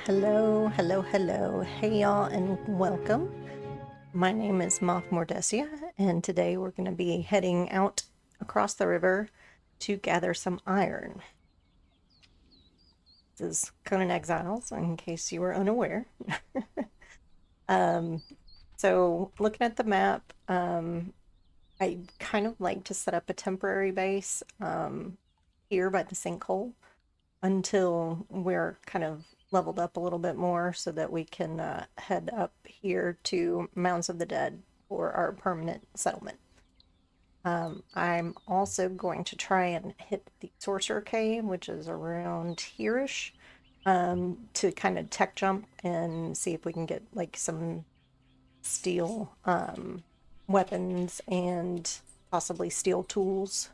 Hello, hello, hello. Hey, y'all, and welcome. My name is Moth Mordesia, and today we're going to be heading out across the river to gather some iron. This is Conan Exiles, in case you were unaware. um, so, looking at the map, I kind of like to set up a temporary base here by the sinkhole until we're kind of leveled up a little bit more so that we can head up here to Mounds of the Dead for our permanent settlement. I'm also going to try and hit the Sorcerer Cave, which is around here-ish, to kind of tech jump and see if we can get like some steel weapons and possibly steel tools.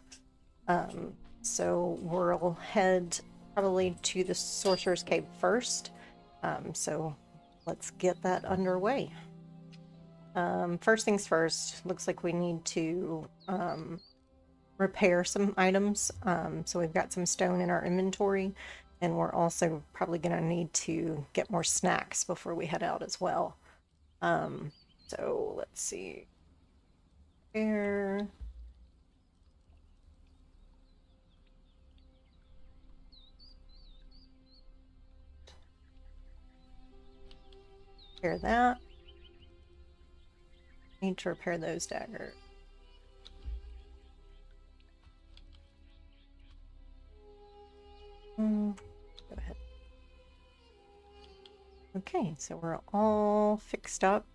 So we'll head probably to the Sorcerer's Cave first. So let's get that underway. First things first, looks like we need to repair some items. So we've got some stone in our inventory, and we're also probably going to need to get more snacks before we head out as well. So let's see. Here. Repair that. Need to repair those daggers. Go ahead. Okay, so we're all fixed up.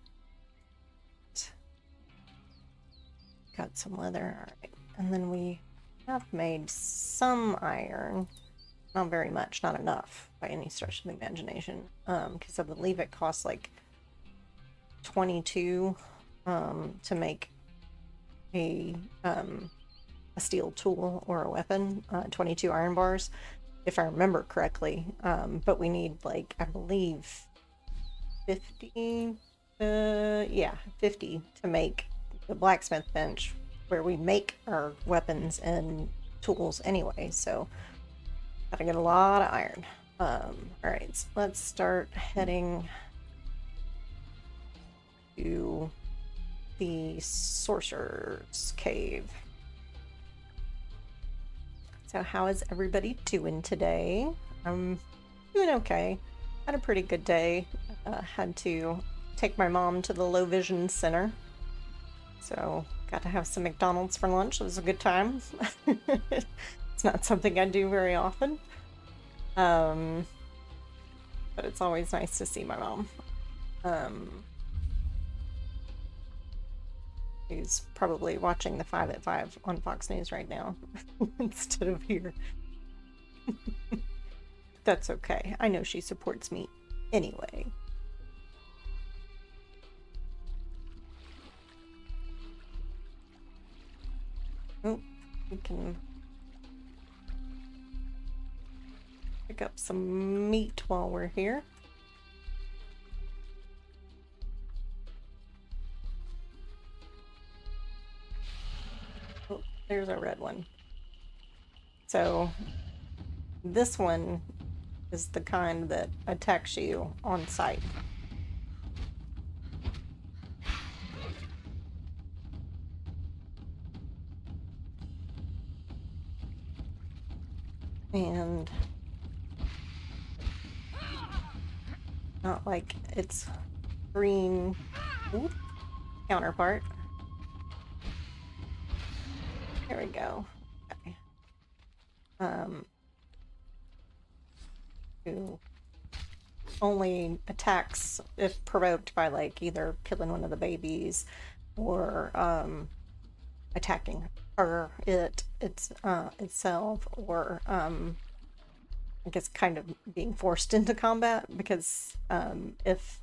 Got some leather, all right. And then we have made some iron. Not very much, not enough by any stretch of the imagination. Because I believe it costs like 22 to make a steel tool or a weapon, 22 iron bars, if I remember correctly. But we need like, I believe 50, yeah, 50 to make the blacksmith bench where we make our weapons and tools anyway. So gotta get a lot of iron. All right, so let's start heading to the Sorcerer's Cave. So how is everybody doing today? I'm doing okay. Had a pretty good day. Had to take my mom to the low vision center. So got to have some McDonald's for lunch. It was a good time. It's not something I do very often. But it's always nice to see my mom. She's probably watching the 5 at 5 on Fox News right now instead of here. That's okay. I know she supports me anyway. Oh, we can pick up some meat while we're here. Oh, there's a red one. So this one is the kind that attacks you on sight. And not like its green counterpart. There we go. Okay. Who only attacks if provoked by like either killing one of the babies or attacking her, itself, or I guess kind of being forced into combat, because if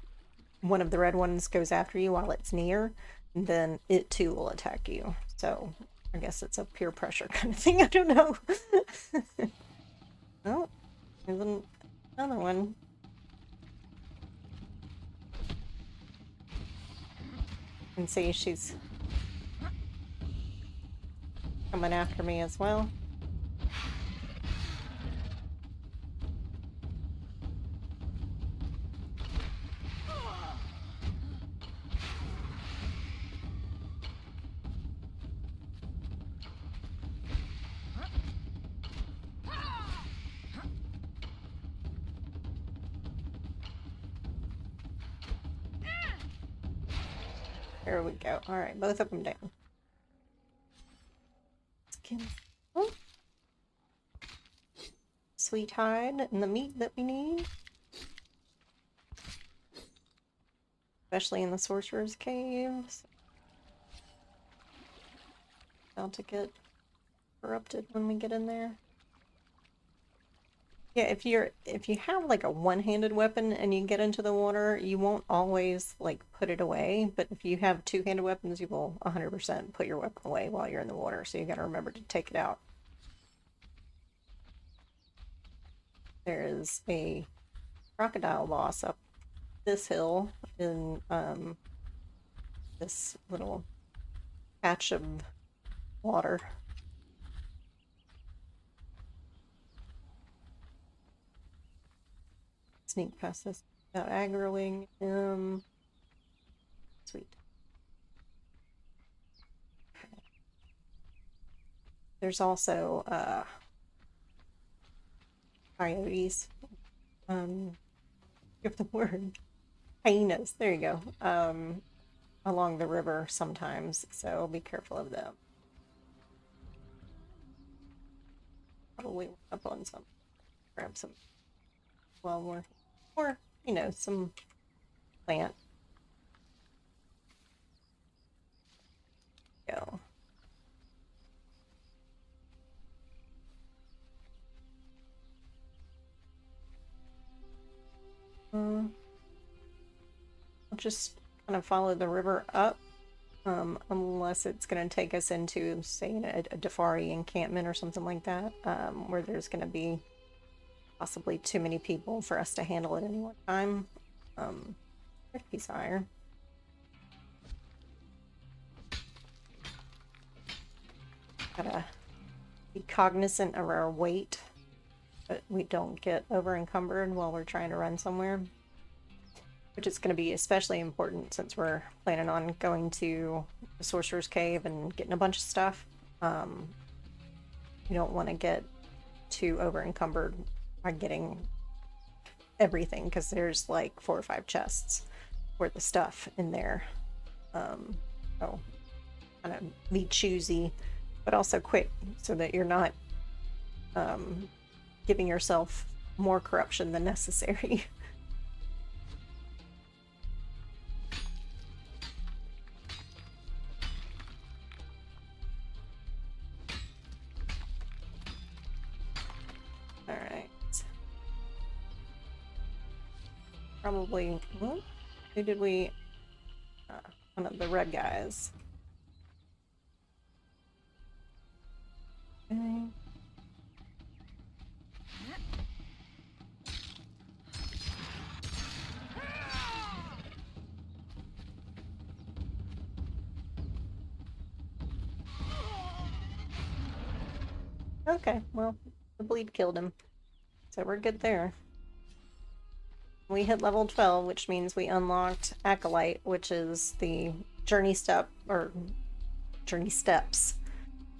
one of the red ones goes after you while it's near, then it too will attack you. So I guess it's a peer pressure kind of thing. I don't know. Oh, there's another one. You can see she's coming after me as well. There we go. All right, both of them down. Skin. Oh. Sweet hide and the meat that we need. Especially in the sorcerer's caves. About to get corrupted when we get in there. Yeah, if you have like a one-handed weapon and you get into the water, you won't always like put it away, but if you have two-handed weapons, you will 100% put your weapon away while you're in the water, so you got to remember to take it out. There is a crocodile boss up this hill in this little patch of water. Sneak past this without aggroing him. Sweet. There's also coyotes. Give the word. Hyenas, there you go. Along the river sometimes, so be careful of them. Probably up on some. Grab some while we're, or, you know, some plant. Go. I'll just kind of follow the river up, unless it's going to take us into, say, a Dafari encampment or something like that, where there's going to be possibly too many people for us to handle at any one time. Piece of iron. Gotta be cognizant of our weight, but we don't get over encumbered while we're trying to run somewhere. Which is going to be especially important since we're planning on going to the Sorcerer's Cave and getting a bunch of stuff. You don't want to get too over encumbered by getting everything, because there's like 4 or 5 chests worth of stuff in there. So kind of be choosy, but also quick, so that you're not giving yourself more corruption than necessary. All right. Probably, well, who did we? One of the red guys. Okay. Okay, well, the bleed killed him, so we're good there. We hit level 12, which means we unlocked Acolyte, which is the journey step, or journey steps,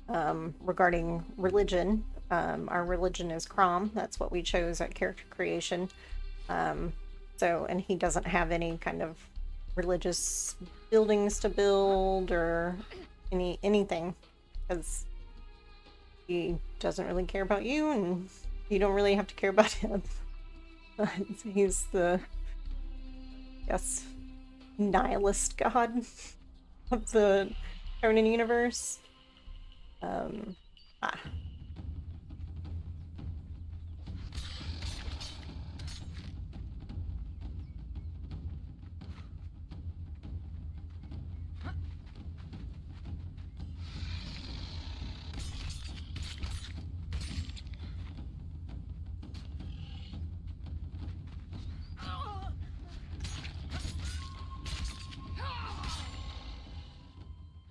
regarding religion. Our religion is Crom. That's what we chose at character creation. And he doesn't have any kind of religious buildings to build or anything, because he doesn't really care about you, and you don't really have to care about him. He's the, yes, nihilist god of the Conan universe.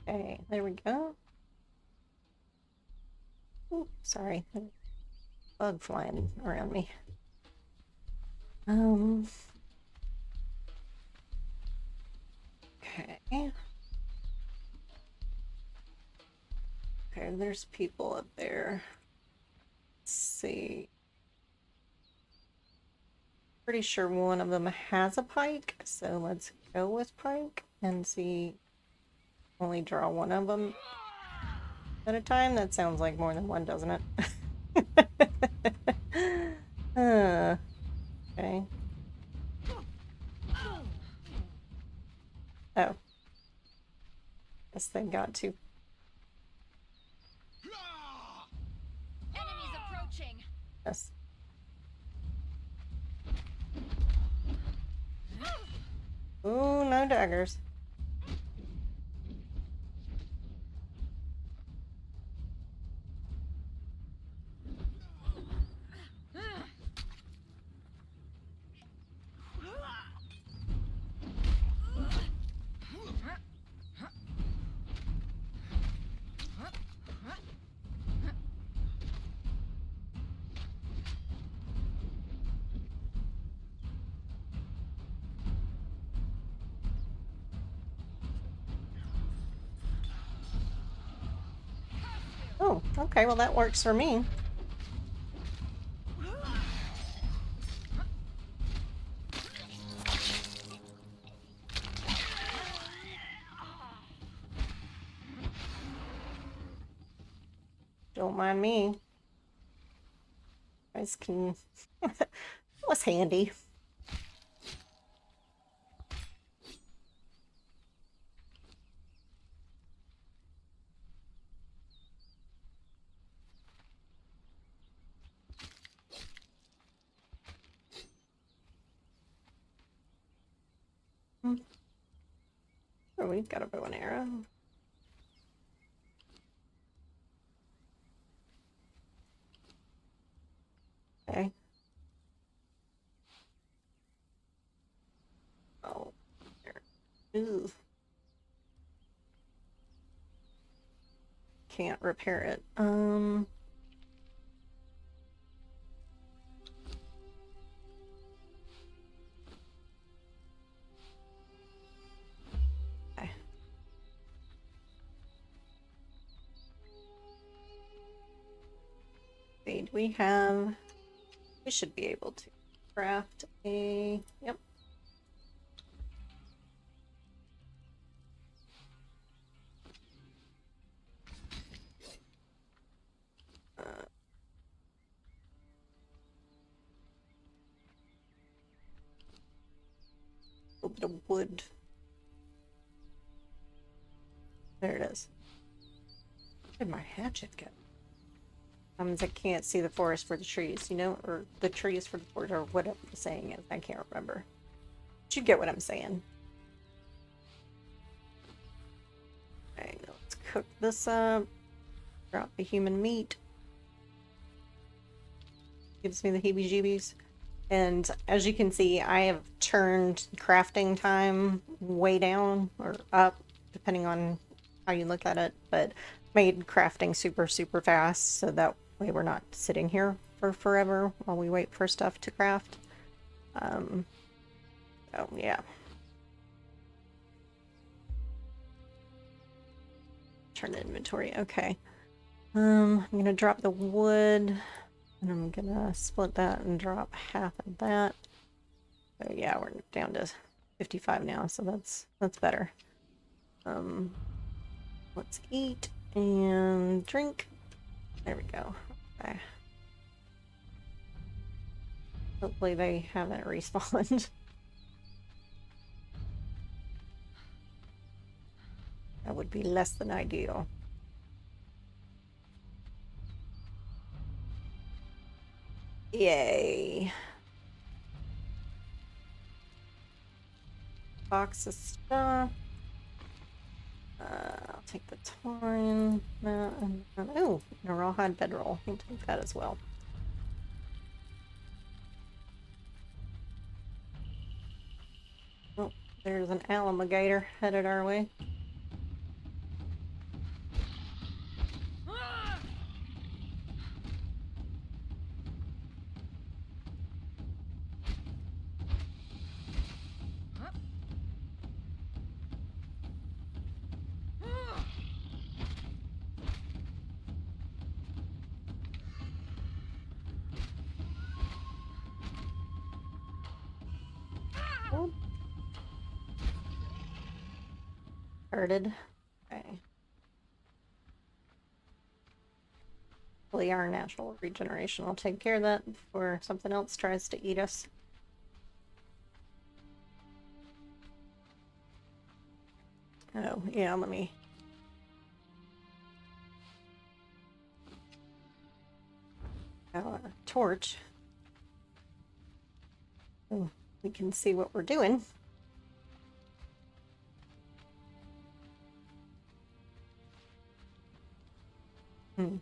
Okay, there we go. Ooh, sorry, bug flying around me. Okay. Okay, there's people up there. Let's see. Pretty sure one of them has a pike, so let's go with pike and see only draw one of them at a time? That sounds like more than one, doesn't it? Okay. Oh. Guess they got to. Enemies approaching. Yes. Ooh, no daggers. Oh, okay, well that works for me. Don't mind me. You guys can... That was handy. Oh, we've got a bow and arrow. Okay. Oh, there. Ooh. Can't repair it. Okay. See, do we have... We should be able to craft a... Yep. A little bit of wood. There it is. Where did my hatchet go? I can't see the forest for the trees, you know, or the trees for the forest, or whatever the saying is. I can't remember. But you get what I'm saying. Okay, let's cook this up. Drop the human meat. Gives me the heebie-jeebies. And as you can see, I have turned crafting time way down or up, depending on how you look at it, but made crafting super, super fast, so that way we're not sitting here for forever while we wait for stuff to craft. So yeah. Turn the inventory, okay. I'm gonna drop the wood, and I'm gonna split that and drop half of that. So yeah, we're down to 55 now, so that's better. Let's eat and drink. There we go. Okay. Hopefully they haven't respawned. That would be less than ideal. Yay. Box of stuff. I'll take the twine. Oh, a rawhide bedroll. We'll take that as well. Oh, there's an alligator headed our way. Hurted. Okay. Hopefully our natural regeneration will take care of that before something else tries to eat us. Oh, yeah, let me... torch. Oh, we can see what we're doing. Hmm.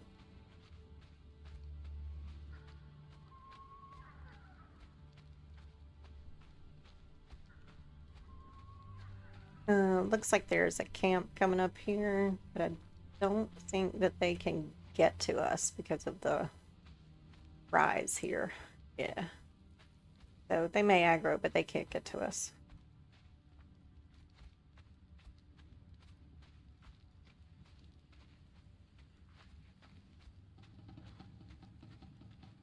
Looks like there's a camp coming up here, but I don't think that they can get to us because of the rise here. Yeah. So they may aggro, but they can't get to us.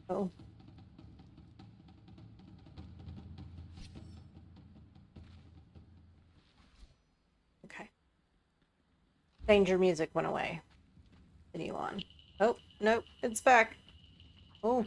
Oh. Okay. Danger music went away. Continue on. Oh, nope, it's back. Oh.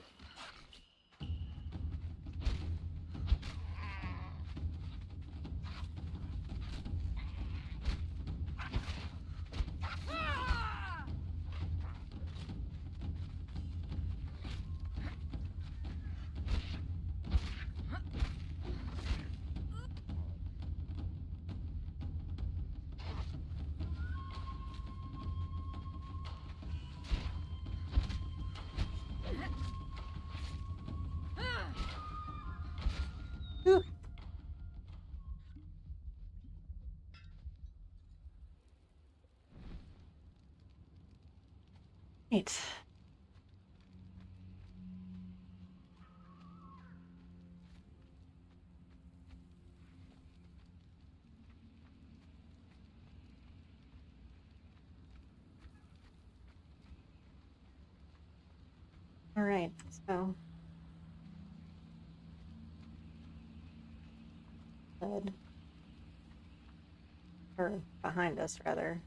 Whew. Right. All right, so head, or behind us rather.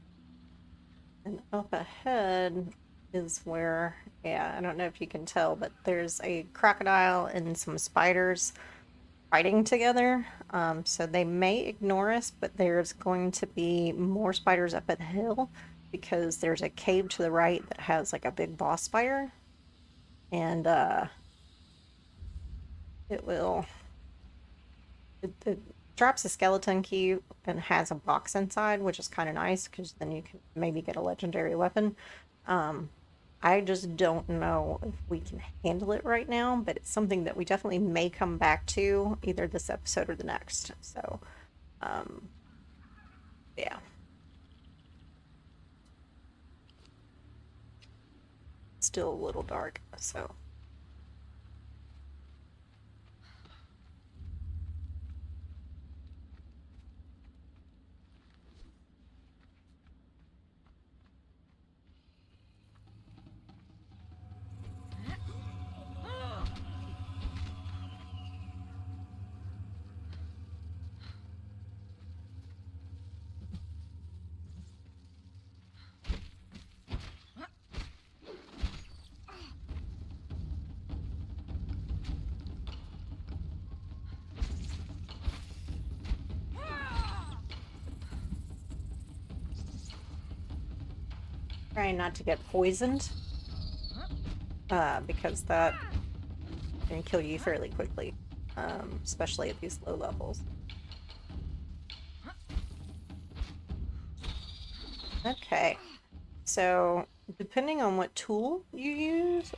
And up ahead is where, yeah, I don't know if you can tell, but there's a crocodile and some spiders fighting together. So they may ignore us, but there's going to be more spiders up at the hill because there's a cave to the right that has like a big boss spider. And it will it drops a skeleton key and has a box inside, which is kind of nice because then you can maybe get a legendary weapon. I just don't know if we can handle it right now, but it's something that we definitely may come back to either this episode or the next. So, yeah. Still a little dark, so. Trying not to get poisoned, because that can kill you fairly quickly, especially at these low levels. Okay, so depending on what tool you use,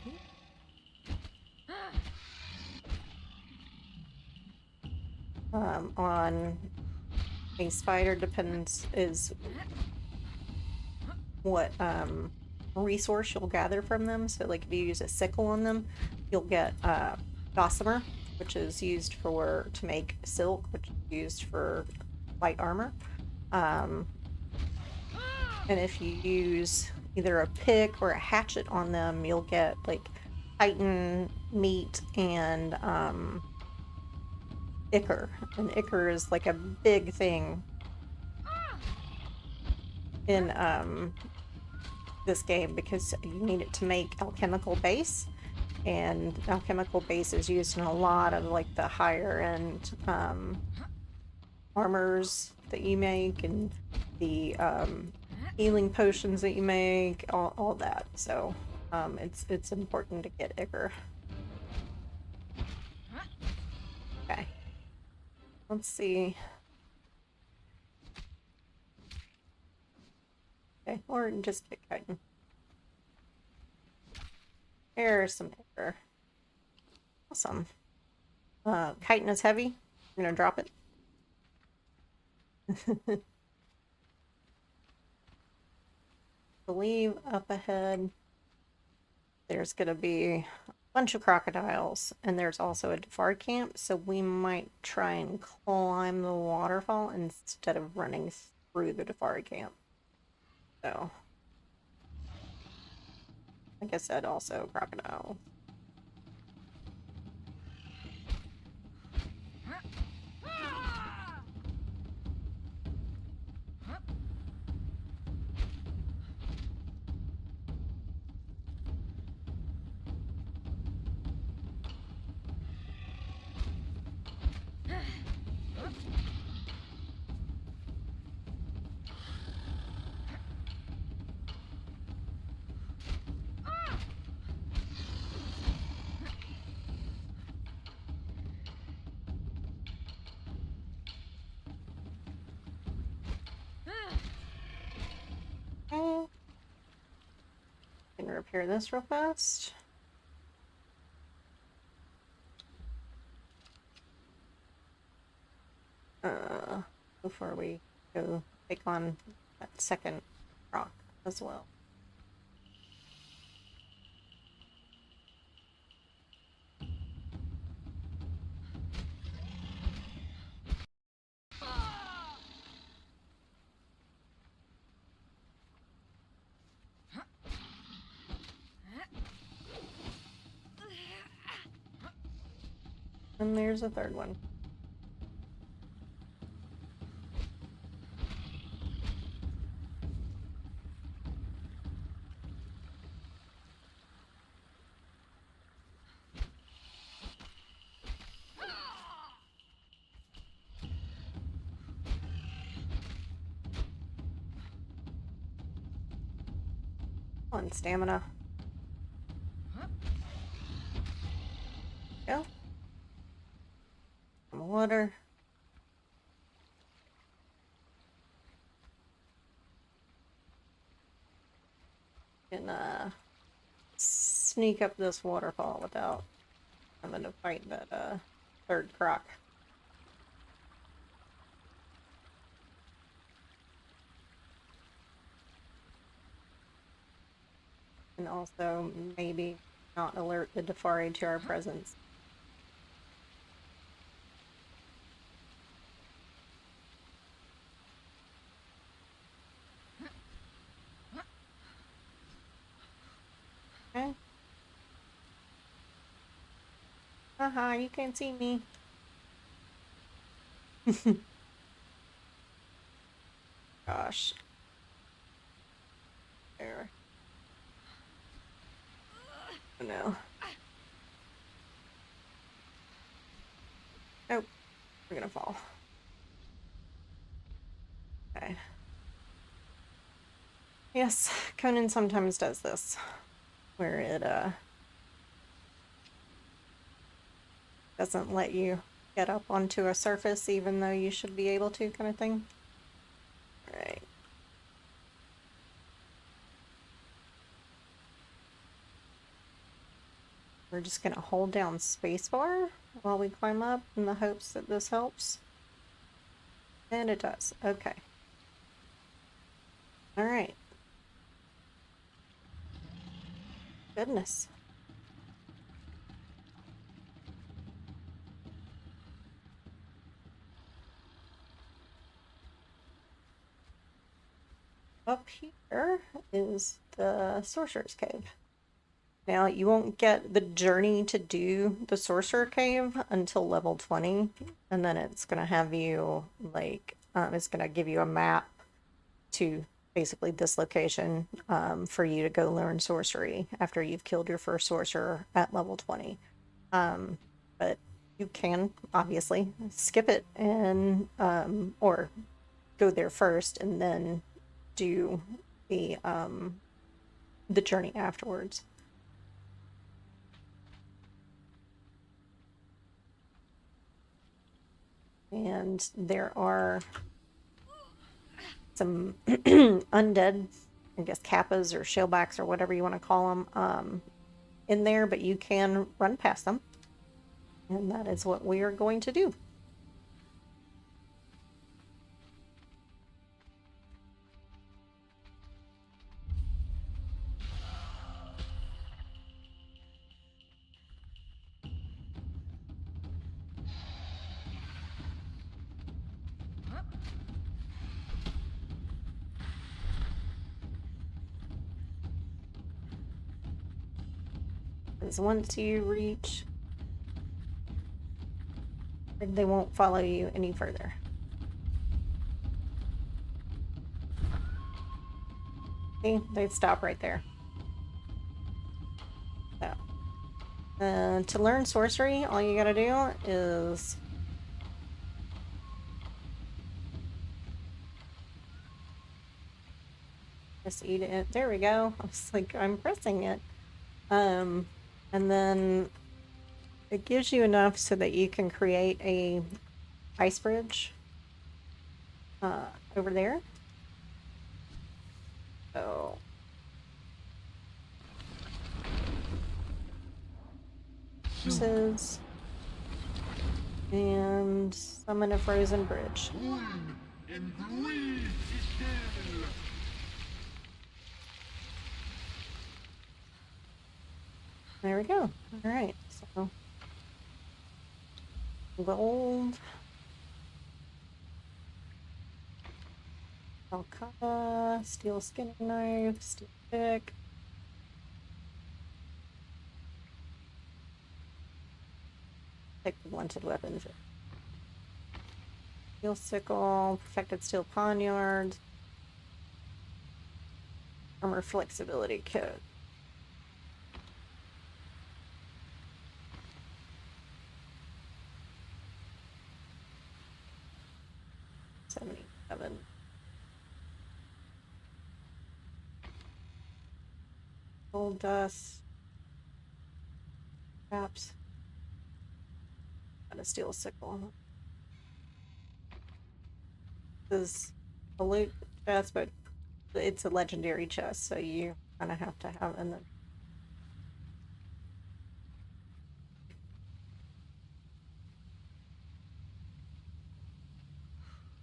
on a spider depends is what resource you'll gather from them. So like if you use a sickle on them, you'll get gossamer, which is used to make silk, which is used for light armor. And if you use either a pick or a hatchet on them, you'll get like chitin, meat, and ichor. And ichor is like a big thing. in this game because you need it to make alchemical base, and alchemical base is used in a lot of like the higher end armors that you make, and the healing potions that you make, all that. So it's important to get Ichor. Okay, let's see. Okay, or just get chitin. There's some Ichor. Awesome. Chitin is heavy. I'm gonna drop it. Believe up ahead there's gonna be a bunch of crocodiles, and there's also a Defari camp, so we might try and climb the waterfall instead of running through the Defari camp. So, like I said, also crocodile. Okay. Can repair this real fast. Before we go take on that second rock as well. And there's a third one. On stamina. Go. Some water. Can sneak up this waterfall without having to fight that third croc. And also maybe not alert the Defari to our presence. Okay. Haha, you can't see me. Gosh. There. Oh no. Nope. We're gonna fall. Okay. Yes, Conan sometimes does this, where it doesn't let you get up onto a surface even though you should be able to, kind of thing. All right. We're just gonna hold down spacebar while we climb up in the hopes that this helps. And it does. Okay. All right. Goodness. Up here is the Sorcerer's Cave. Now, you won't get the journey to do the Sorcerer Cave until level 20, and then it's going to have you, like, it's going to give you a map to basically this location for you to go learn sorcery after you've killed your first sorcerer at level 20. But you can obviously skip it and or go there first and then do the journey afterwards. And there are some undead, I guess kappas or shellbacks or whatever you want to call them, in there, but you can run past them. And that is what we are going to do. Because once you reach, they won't follow you any further. See, they stop right there. So, to learn sorcery, all you gotta do is just eat it. There we go. I was like, I'm pressing it. And then it gives you enough so that you can create a ice bridge over there. So and summon a frozen bridge. There we go. All right, so gold, alcava, steel skinning knife, steel pick. Pick the wanted weapons. Steel sickle, perfected steel poniard, armor flexibility kit. $77. Gold dust. Perhaps. Got a steel sickle. This is a loot chest, but it's a legendary chest, so you kind of have to have it in the.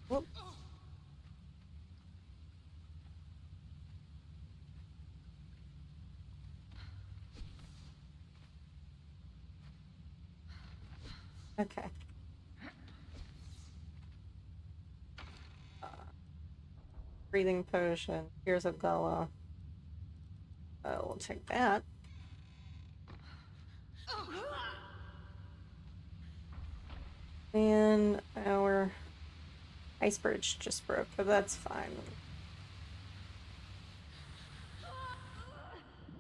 Whoop. Okay. Breathing potion. Here's a Gala. We'll take that. And our ice bridge just broke, but that's fine.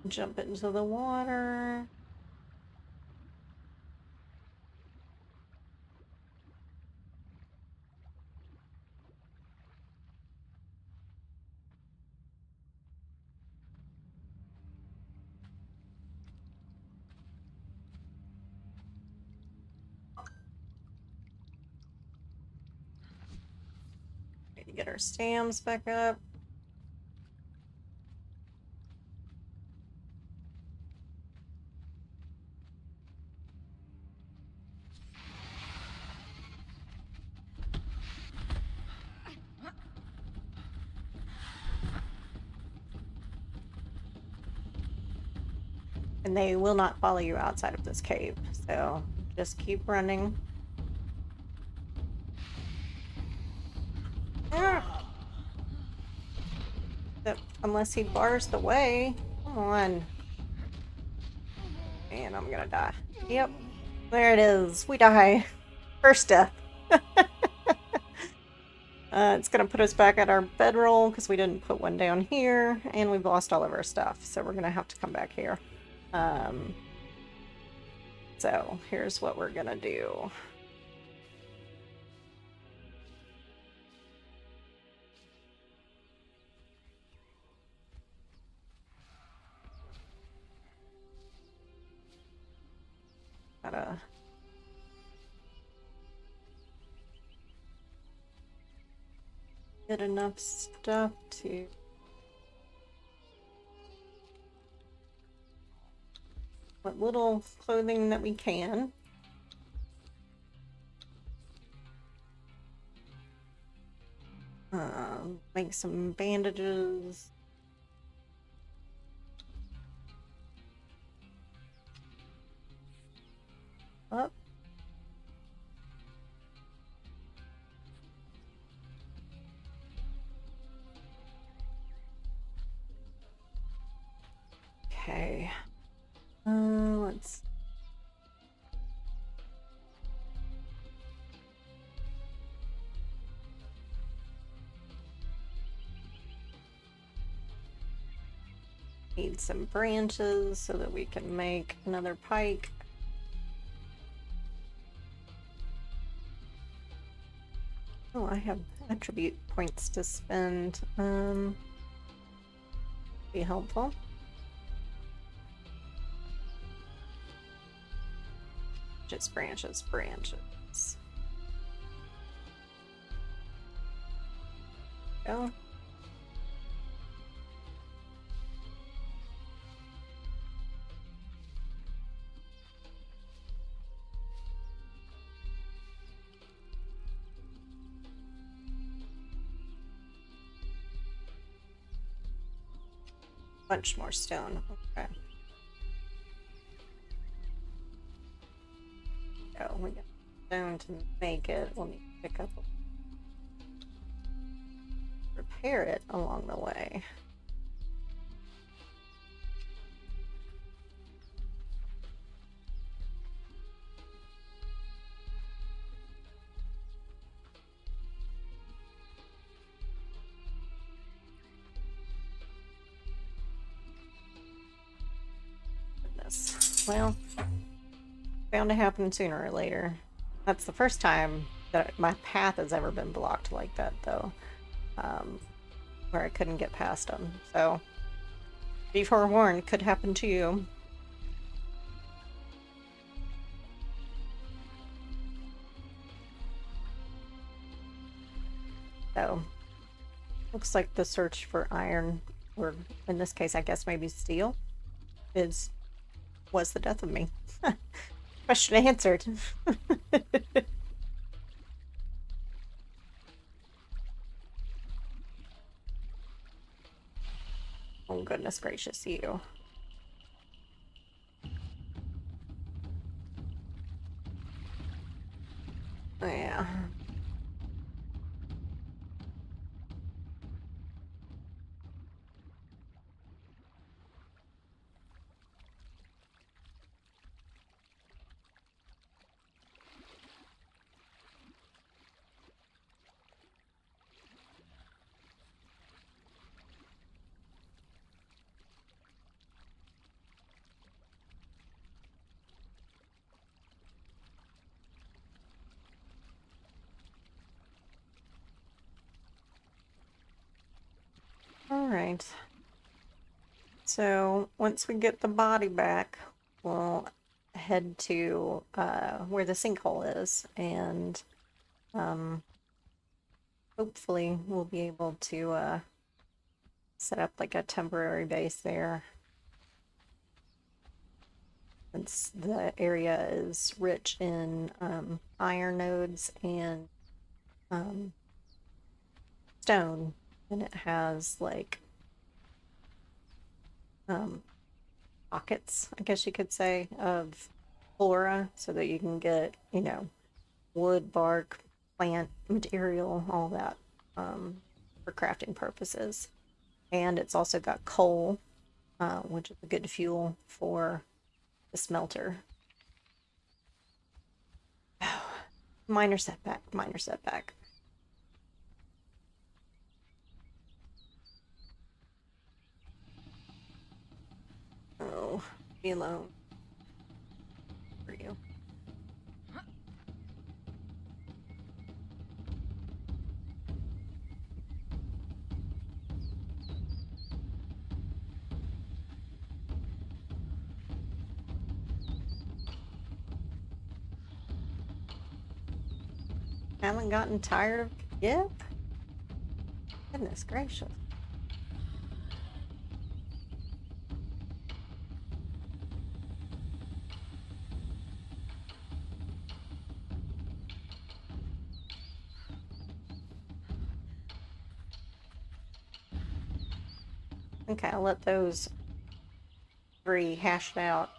Jump into the water. Need to get our stamps back up. And they will not follow you outside of this cave, so just keep running. Ah. Unless he bars the way. Come on. And I'm gonna die. Yep. There it is. We die. First death. It's going to put us back at our bedroll because we didn't put one down here, and we've lost all of our stuff, so we're going to have to come back here. So here's what we're going to do. Gotta get enough stuff to what little clothing that we can. Make some bandages. Up. Okay. Let's need some branches so that we can make another pike. Oh, I have attribute points to spend. Be helpful. Just branches. Go. Bunch more stone. Okay. Oh, we got stone to make it. We'll need to pick up, repair it along the way. Goodness. Well, bound to happen sooner or later. That's the first time that my path has ever been blocked like that, though, where I couldn't get past them. So, be forewarned, could happen to you. So, looks like the search for iron, or in this case, I guess maybe steel, was the death of me. Question answered. Oh, goodness gracious, you. Oh, yeah. All right. So once we get the body back, we'll head to where the sinkhole is, and hopefully we'll be able to set up like a temporary base there, since the area is rich in iron nodes and stone, and it has like pockets, I guess you could say, of flora, so that you can get, wood, bark, plant material, all that, for crafting purposes. And it's also got coal, which is a good fuel for the smelter. Minor setback, minor setback. Be alone for you. Haven't gotten tired of Gip? Goodness gracious. Okay, I'll let those three hash it out.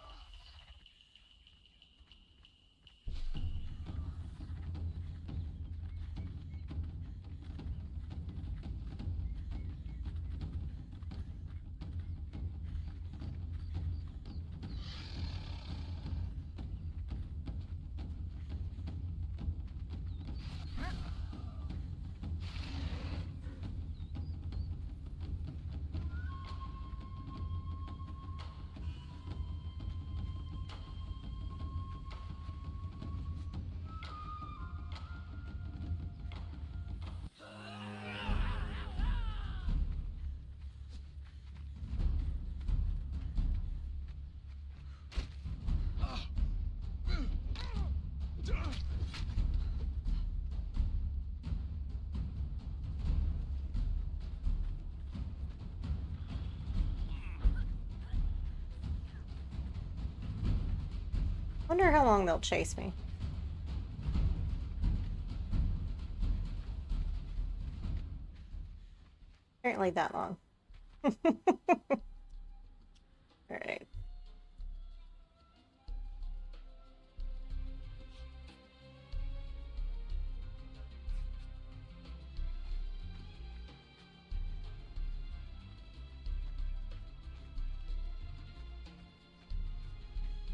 Wonder how long they'll chase me. Apparently that long. Alright.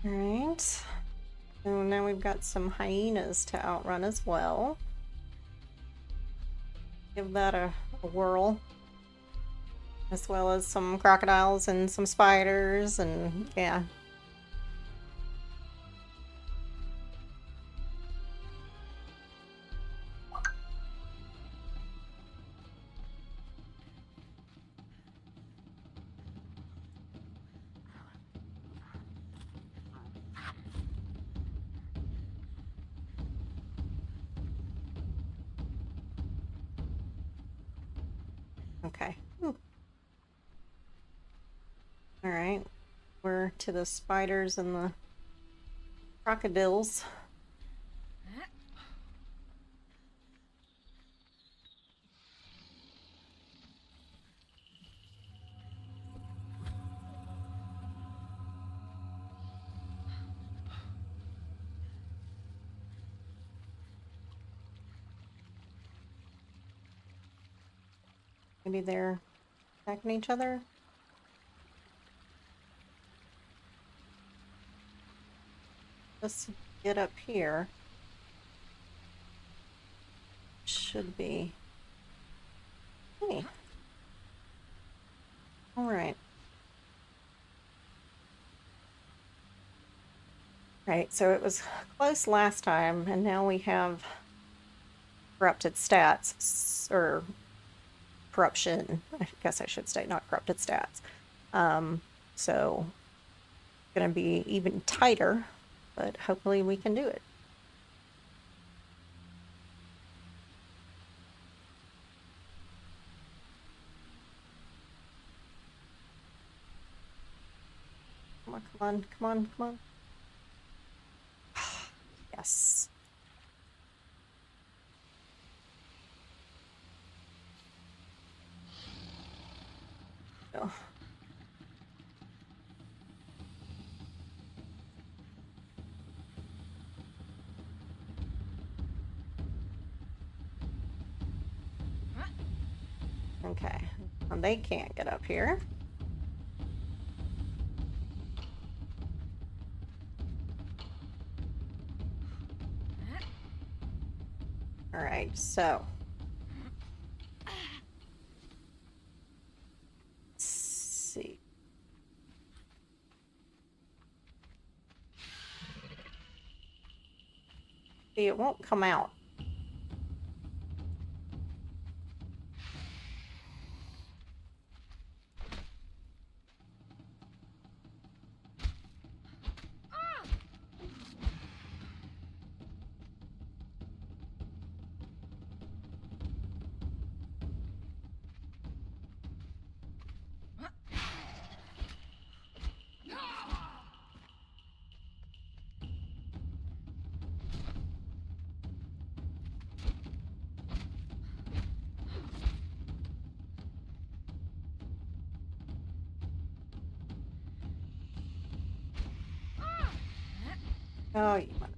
Alright. So now we've got some hyenas to outrun as well. Give that a whirl. As well as some crocodiles and some spiders and yeah. Okay. Alright. We're to the spiders and the crocodiles. Maybe they're attacking each other? Let's get up here. Should be. Hey. Alright. Right, so it was close last time, and now we have corrupted stats, or corruption, I guess I should say, not corrupted stats. So gonna be even tighter, but hopefully we can do it. Come on, come on, come on, come on. Yes. Oh. Okay, and they can't get up here. All right, so let's see. See, it won't come out. Oh, you mother.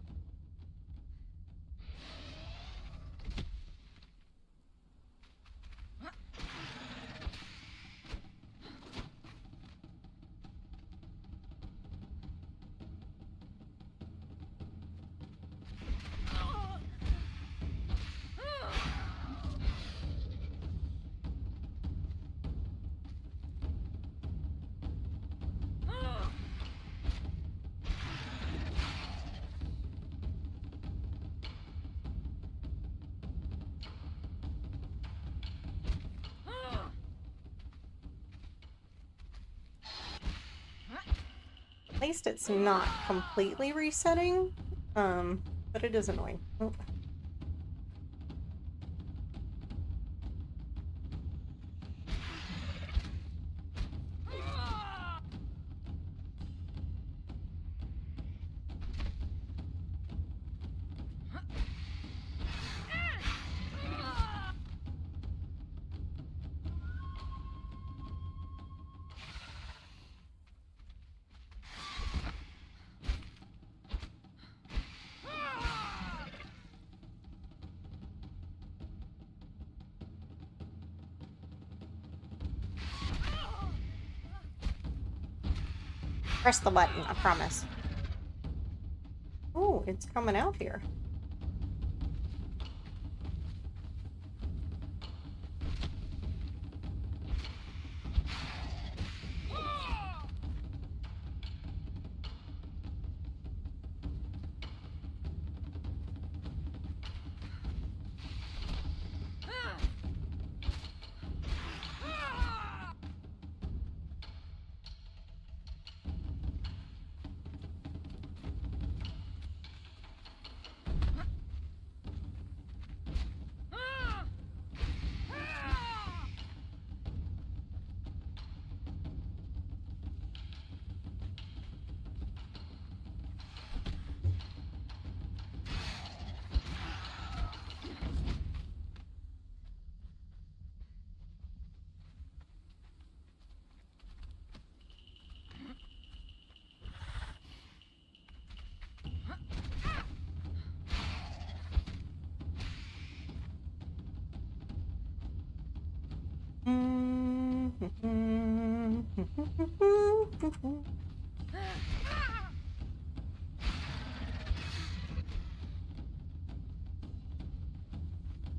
At least it's not completely resetting, but it is annoying. Oh. Press the button, I promise. Oh, it's coming out here.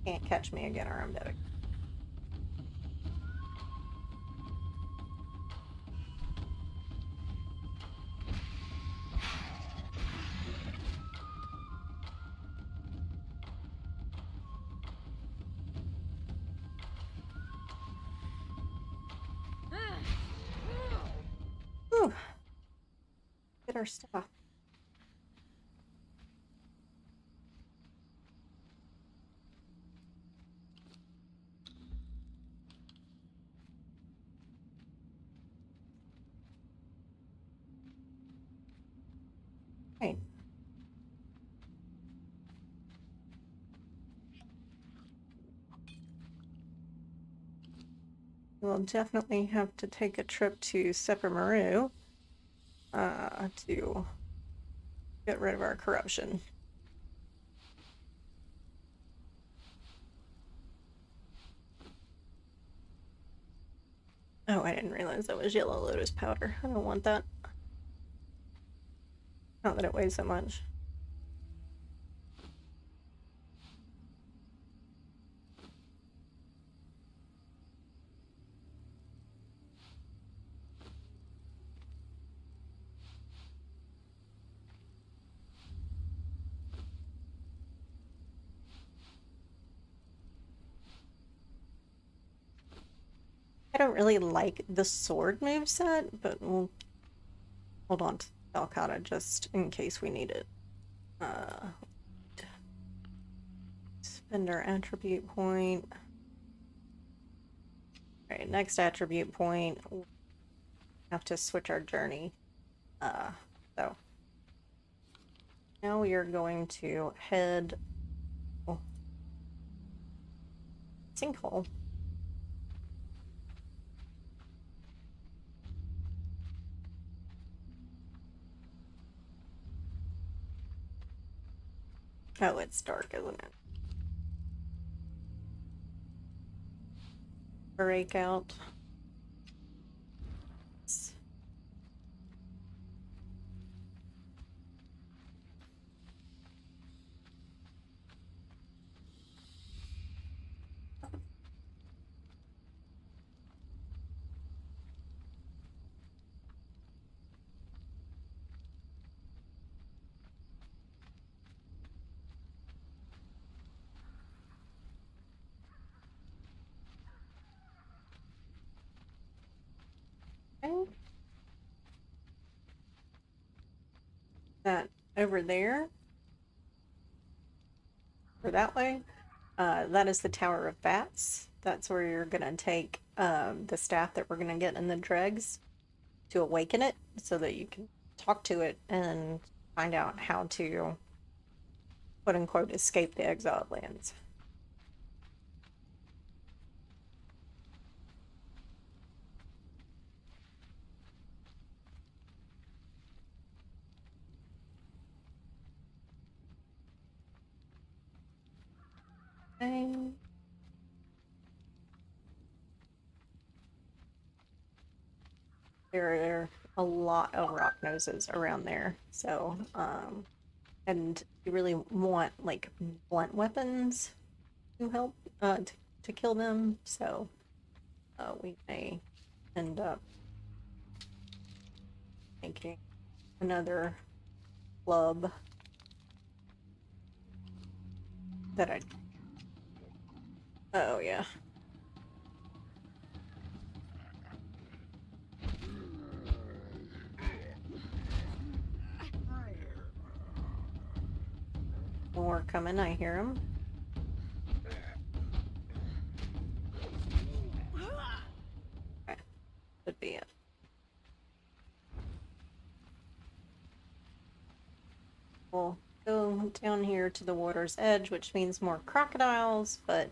Can't catch me again or I'm dead. Whew. Get our stuff. Right. We'll definitely have to take a trip to Seppermaru to get rid of our corruption. Oh, I didn't realize that was yellow lotus powder. I don't want that. Not that it weighs so much. I don't really like the sword moveset, but we'll hold on to Valcata just in case we need it. Spend our attribute point. Alright, next attribute point. We'll have to switch our journey. So now we are going to head sinkhole. Oh, it's dark, isn't it? Breakout. Okay. That over there, or that way, that is the Tower of Bats. That's where you're gonna take the staff that we're gonna get in the dregs to awaken it so that you can talk to it and find out how to, quote unquote, escape the exiled lands. Okay. There are a lot of rock noses around there, so and you really want like blunt weapons to help to kill them, so we may end up making another club that I. Oh yeah. More coming, I hear them. Okay. Should be it. We'll go down here to the water's edge, which means more crocodiles, but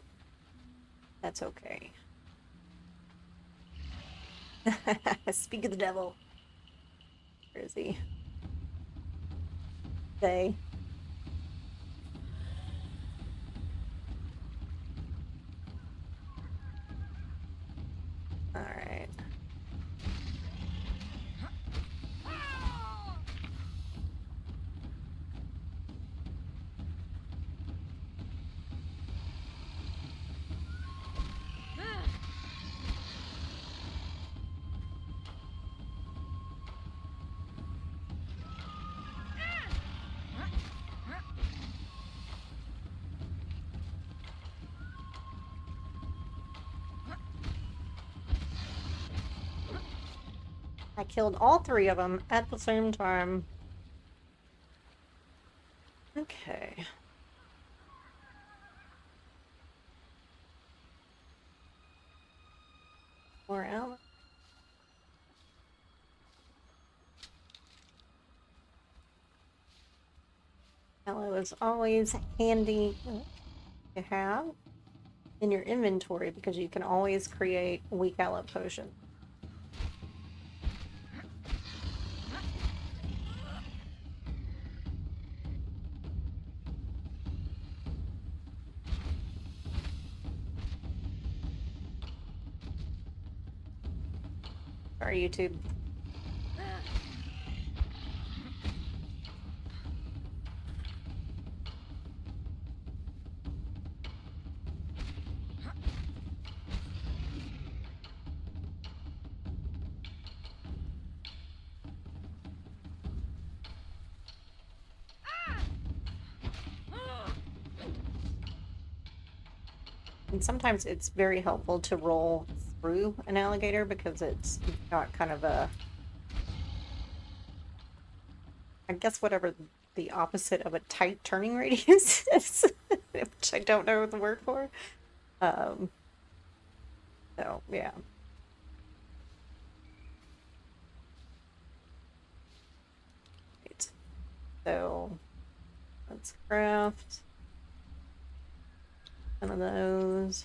that's okay. Speak of the devil. Where is he? They. Alright. I killed all three of them at the same time. Okay. More out. Aloe is always handy to have in your inventory because you can always create weak aloe potion. Sorry, YouTube. And sometimes it's very helpful to roll through an alligator because it's got kind of a, I guess whatever the opposite of a tight turning radius is, which I don't know the word for. Um, so yeah. Right. So let's craft one of those.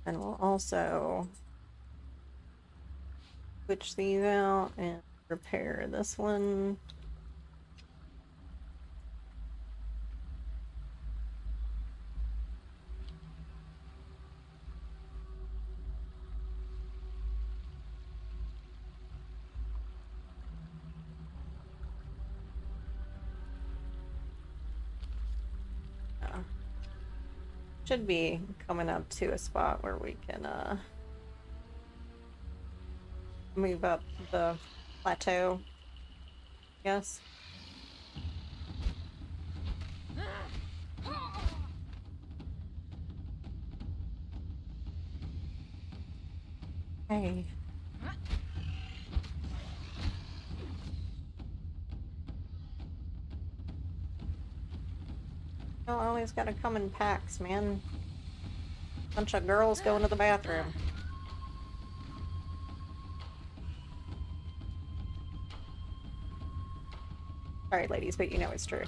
And we'll also switch these out and repair this one. Should be coming up to a spot where we can move up the plateau, yes. Hey. You always gotta come in packs, man. Bunch of girls going to the bathroom. Sorry, ladies, but you know it's true.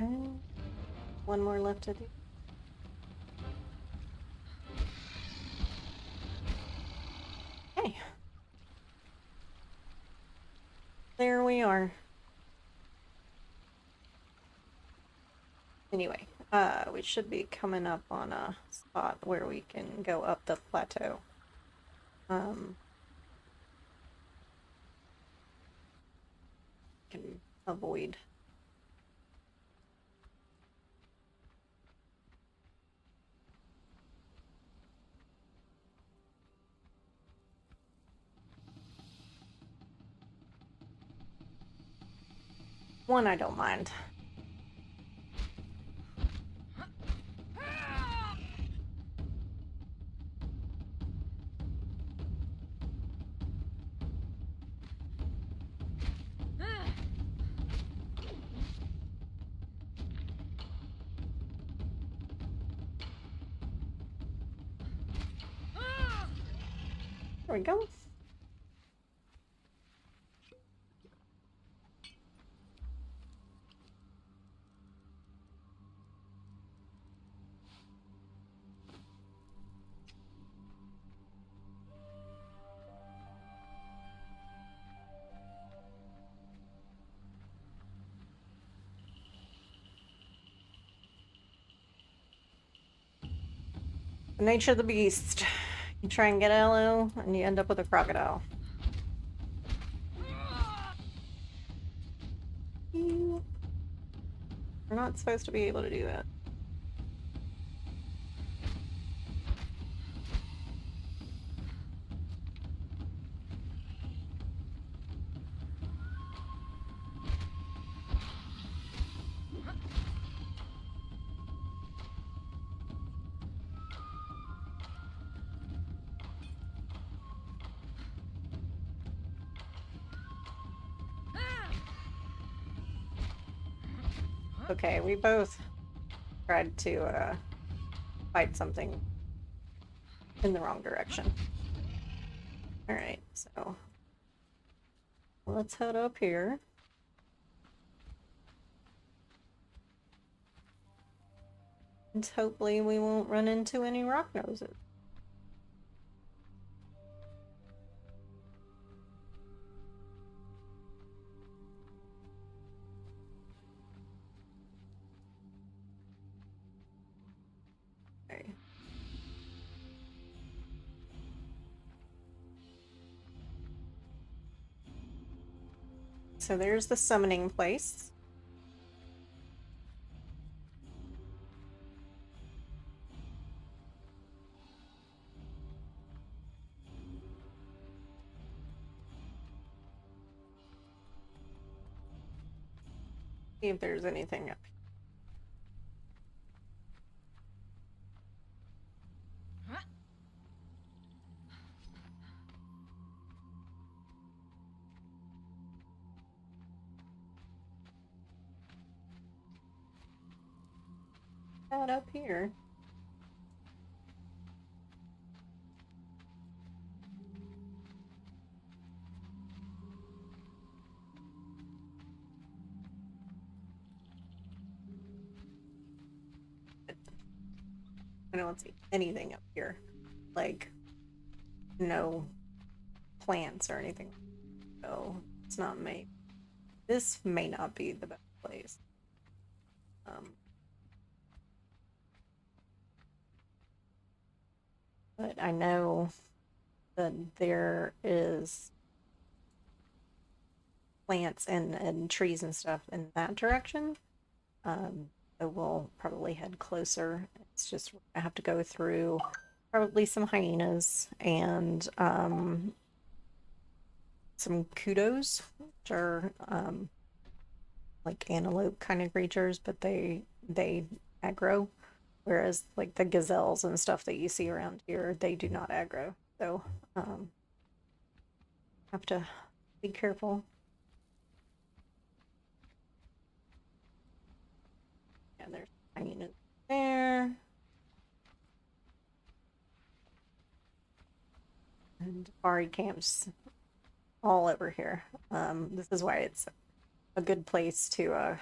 Okay. One more left to do. Okay. There we are. Anyway, we should be coming up on a spot where we can go up the plateau. Can avoid. One I don't mind. There we go. The nature of the beast. You try and get aloe, and you end up with a crocodile. We're not supposed to be able to do that. Okay, we both tried to fight something in the wrong direction. Alright, so let's head up here. And hopefully we won't run into any rock noses. Okay. so there's the summoning place. See if there's anything up here. Not up here. I don't see anything up here. Like, no plants or anything. So it's not made. This may not be the best place. But I know that there is plants and trees and stuff in that direction. So we'll probably head closer. It's just I have to go through probably some hyenas and some kudos, which are like antelope kind of creatures, but they aggro. Whereas like the gazelles and stuff that you see around here, they do not aggro. So have to be careful. Yeah, there's hyenas there. And Ari camps all over here. This is why it's a good place to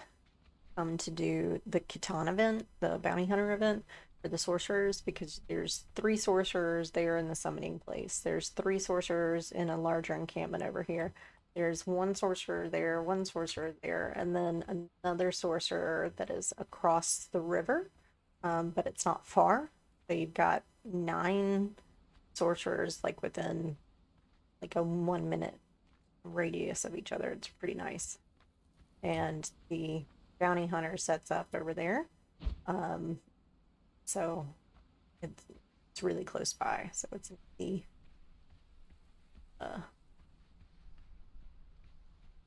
come to do the Khitan event, the bounty hunter event for the sorcerers, because there's 3 sorcerers there in the summoning place. There's 3 sorcerers in a larger encampment over here. There's 1 sorcerer there, 1 sorcerer there, and then another sorcerer that is across the river, but it's not far. So you've got 9 sorcerers like within like a 1-minute radius of each other. It's pretty nice. And the bounty hunter sets up over there. So it's really close by. So it's an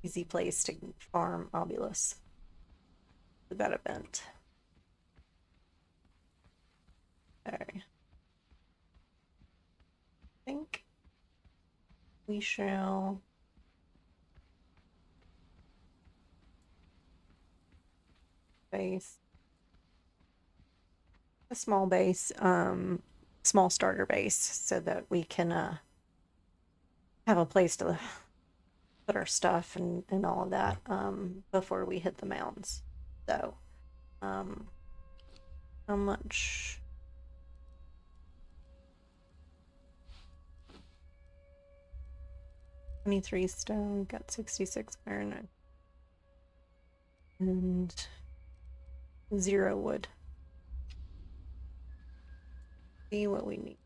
easy place to farm Obulus for that event. Okay. I think we shall base a small base, small starter base, so that we can have a place to put our stuff and all of that before we hit the mountains. So how much? $23 stone, got 66 iron, and 0 wood. See what we need.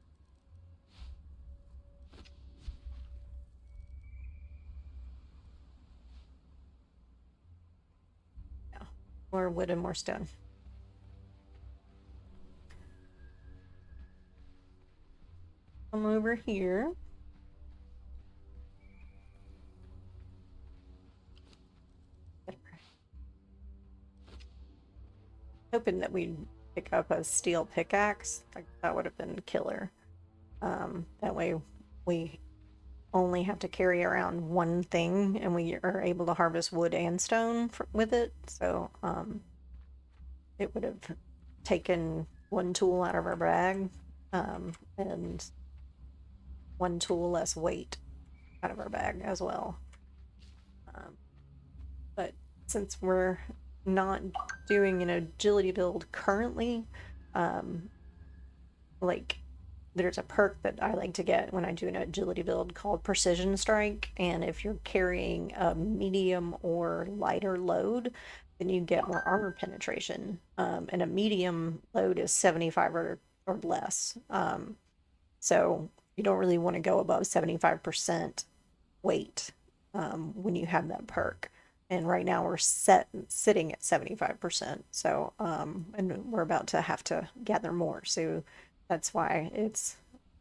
Yeah, more wood and more stone. Come over here. Hoping that we'd pick up a steel pickaxe. Like, that would have been killer. That way we only have to carry around 1 thing and we are able to harvest wood and stone with it. So it would have taken 1 tool out of our bag and 1 tool less weight out of our bag as well. But since we're not doing an agility build currently, like there's a perk that I like to get when I do an agility build called Precision Strike, and if you're carrying a medium or lighter load, then you get more armor penetration. And a medium load is 75 or less. So you don't really want to go above 75% weight when you have that perk. And right now we're sitting at 75%. So, and we're about to have to gather more. So that's why it's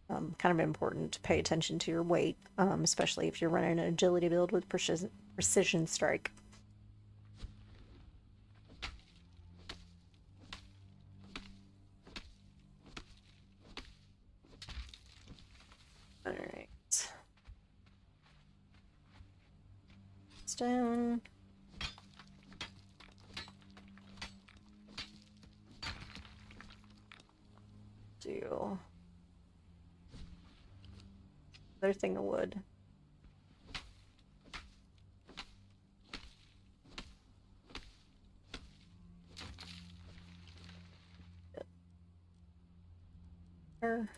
kind of important to pay attention to your weight, especially if you're running an agility build with precision strike. All right. Stone. Do another thing of wood. There.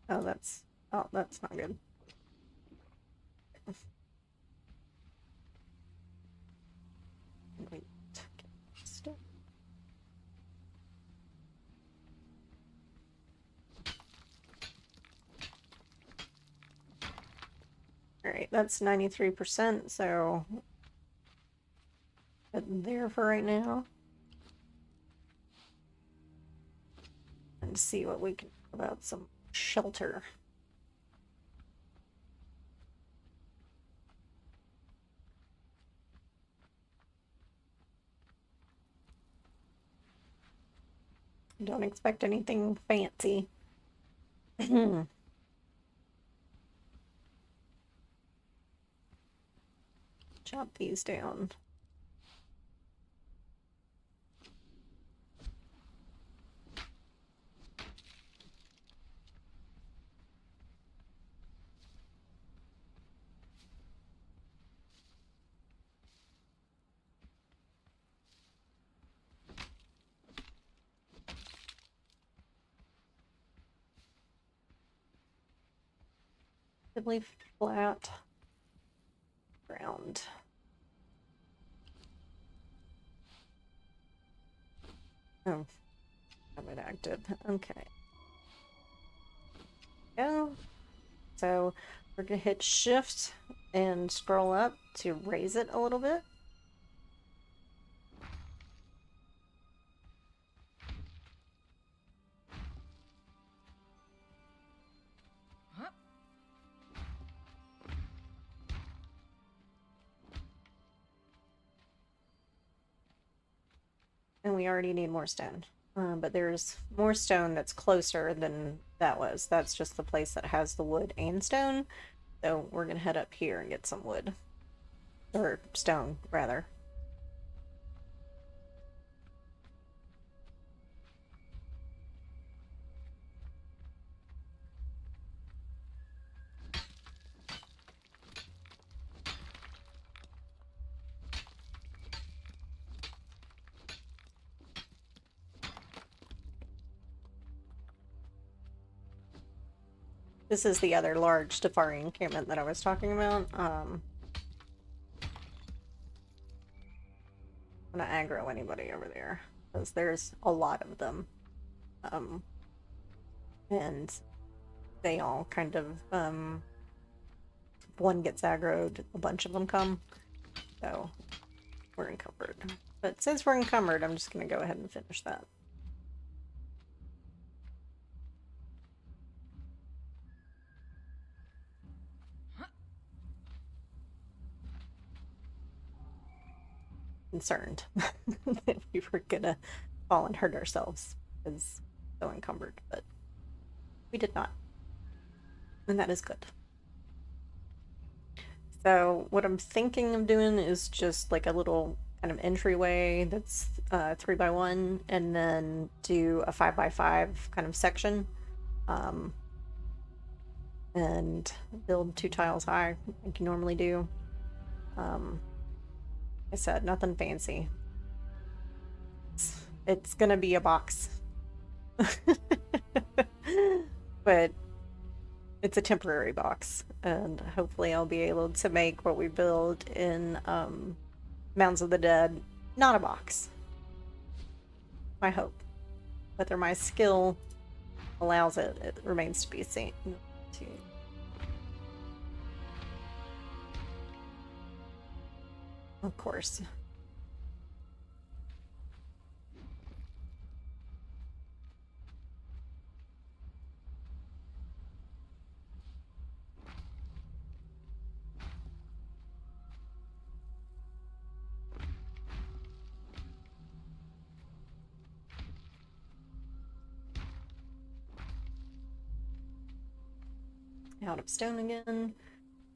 Oh, that's not good. Wait. Stone. All right, that's 93%, so there for right now. And see what we can do about some shelter. Don't expect anything fancy. Chop these down. Relatively flat ground. Oh, have it active. Okay. Go. So we're gonna hit shift and scroll up to raise it a little bit. And we already need more stone. But there's more stone that's closer than that was. That's just the place that has the wood and stone. So we're gonna head up here and get some wood. Or stone, rather. This is the other large Safari encampment that I was talking about. I'm gonna aggro anybody over there because there's a lot of them, and they all kind of one gets aggroed, a bunch of them come, so we're encumbered. But since we're encumbered, I'm just gonna go ahead and finish that. Concerned that we were gonna fall and hurt ourselves because so encumbered, but we did not, and that is good. So what I'm thinking of doing is just like a little kind of entryway that's 3x1, and then do a 5x5 kind of section, and build 2 tiles high like you normally do. I said nothing fancy. It's gonna be a box. But it's a temporary box, and hopefully I'll be able to make what we build in Mounds of the Dead not a box. My hope. Whether my skill allows it, it remains to be seen. Of course. Out of stone again.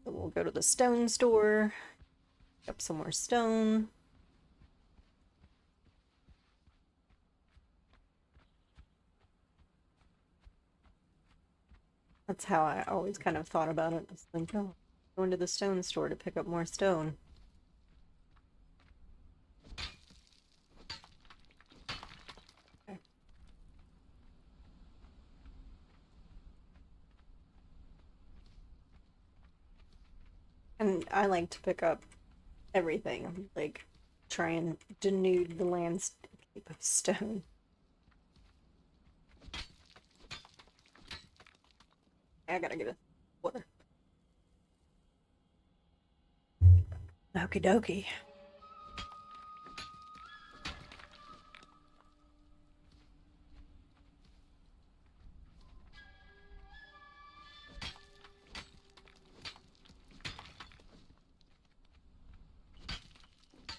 So we'll go to the stone store, pick up some more stone. That's how I always kind of thought about it. It's like, oh, going to the stone store to pick up more stone. Okay. And I like to pick up everything, like try and denude the landscape of stone. I gotta get a water. Okie dokie.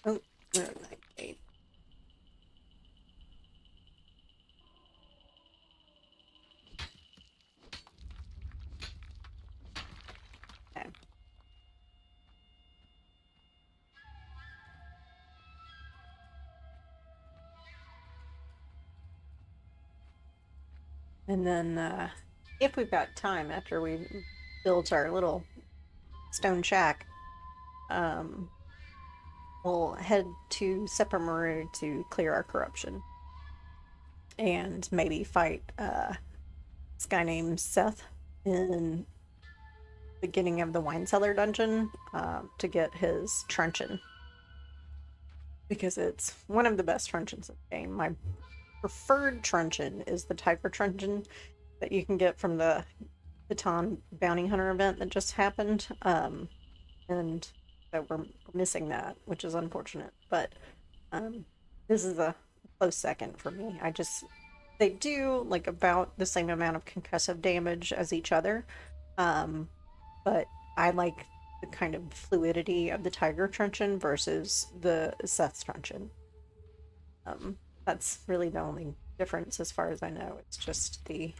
Oh, that gate. Okay. And then, if we've got time after we build our little stone shack, um, we'll head to Seppermaru to clear our corruption. And maybe fight this guy named Seth in the beginning of the wine cellar dungeon to get his truncheon. Because it's one of the best truncheons in the game. My preferred truncheon is the Tiger Truncheon that you can get from the Baton Bounty Hunter event that just happened. And so we're missing that, which is unfortunate. But this is a close second for me. They do like about the same amount of concussive damage as each other. But I like the kind of fluidity of the Tiger Truncheon versus the Seth's Truncheon. That's really the only difference as far as I know. It's just the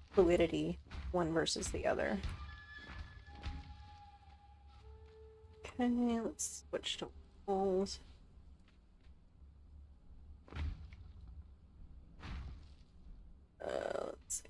fluidity one versus the other. Okay, let's switch to walls. Let's see.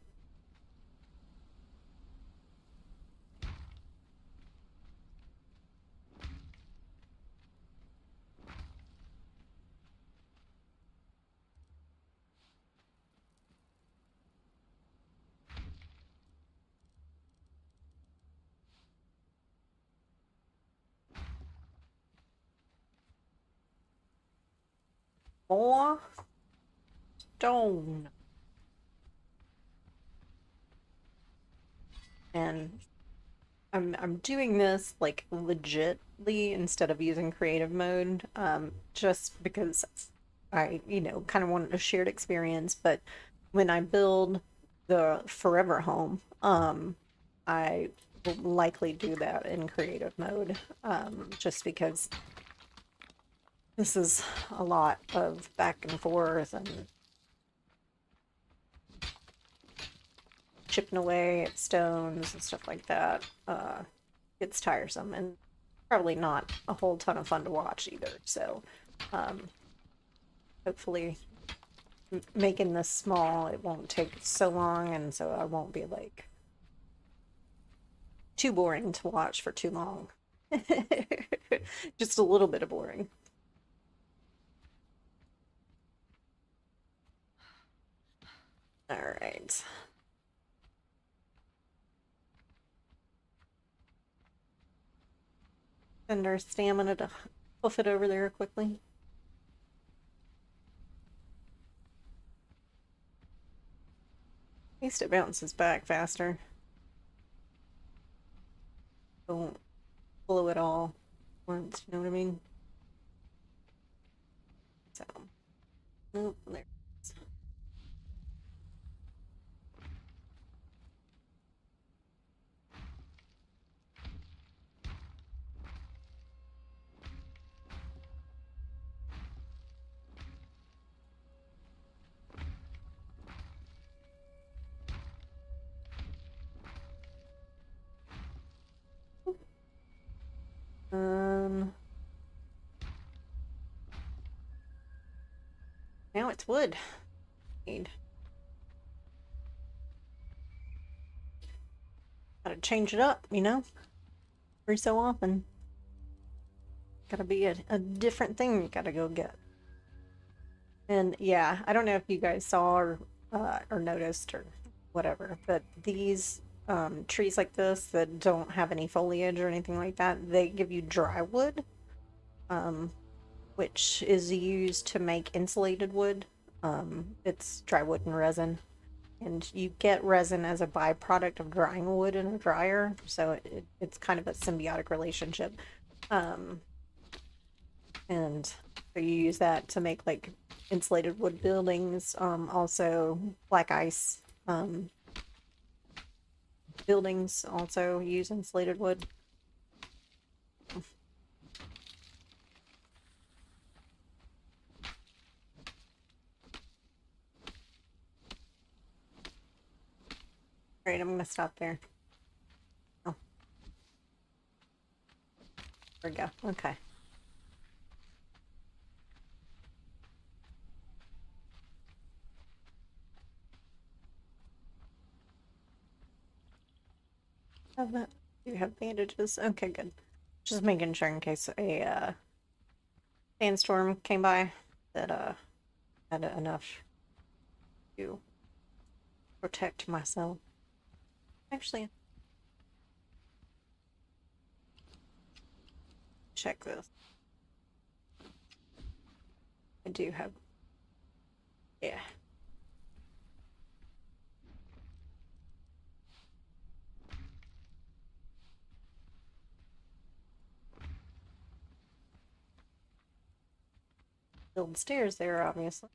More stone. And I'm doing this like legitly instead of using creative mode, just because I, kind of wanted a shared experience. But when I build the forever home, I will likely do that in creative mode, just because this is a lot of back and forth and chipping away at stones and stuff like that. It's tiresome and probably not a whole ton of fun to watch either. So, hopefully, making this small, it won't take so long, and so I won't be like too boring to watch for too long. Just a little bit of boring. All right. Spend our stamina to hoof it over there quickly. least it bounces back faster. Don't blow it all once, you know what I mean? So, nope, there it is. Um, now it's wood. Need. Gotta change it up, you know? Every so often. Gotta be a different thing you gotta go get. And yeah, I don't know if you guys saw or noticed or whatever, but these trees like this that don't have any foliage or anything like that, they give you dry wood, um, which is used to make insulated wood. It's dry wood and resin, and you get resin as a byproduct of drying wood in a dryer, so it's kind of a symbiotic relationship. Um, and so you use that to make like insulated wood buildings, also black ice buildings also use insulated wood. Right, I'm gonna stop there. Oh, there we go. Okay. Have that. You have bandages. Okay, good. Just making sure in case a sandstorm came by that had enough to protect myself. Actually, check this. I do have, yeah. Build stairs there, obviously.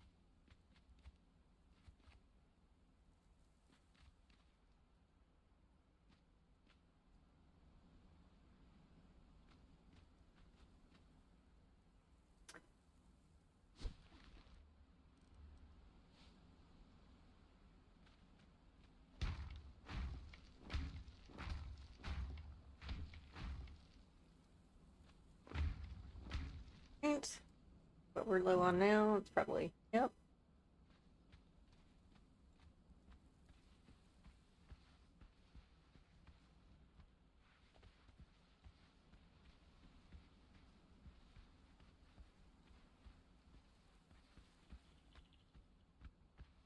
Right. What we're low on now, it's probably, yep.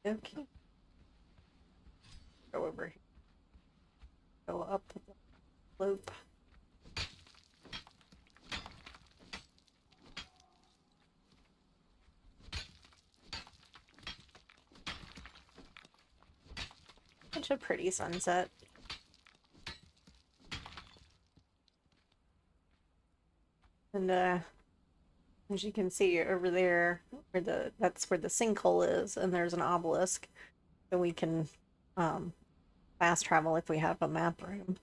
Okay. Go over here. Go up the slope. Such a pretty sunset. And as you can see over there, that's where the sinkhole is, and there's an obelisk, so we can um, fast travel if we have a map room,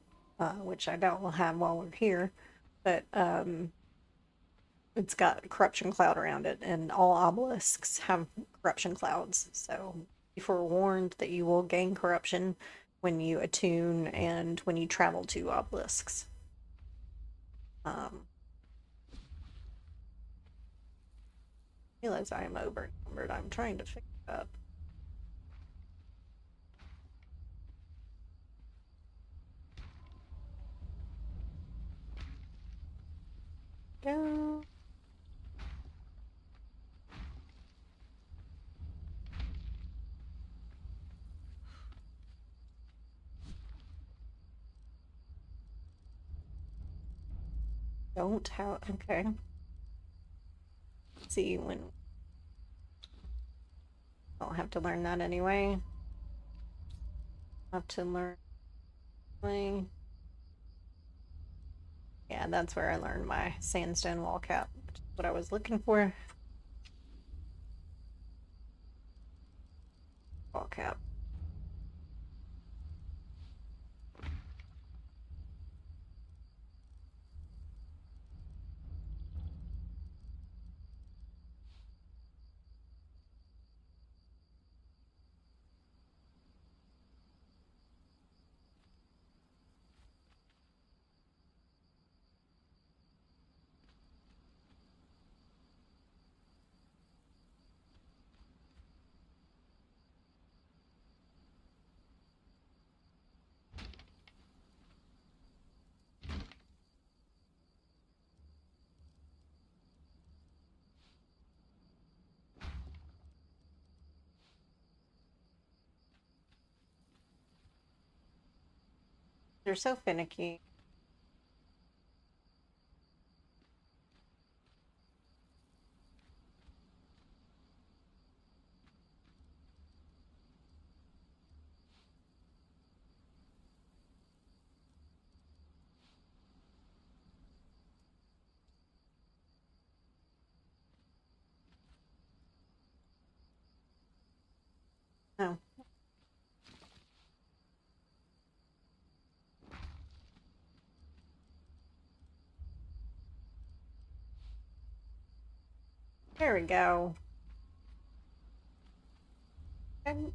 which I doubt we'll have while we're here. But it's got corruption cloud around it, and all obelisks have corruption clouds. So be forewarned that you will gain corruption when you attune and when you travel to obelisks. Um, realize I am over encumbered. I'm trying to fix that. Go. Don't have. Okay. See when. I'll have to learn that anyway. Have to learn. Yeah, that's where I learned my sandstone wall cap, which is what I was looking for. Wall cap. They're so finicky. Oh, there we go. And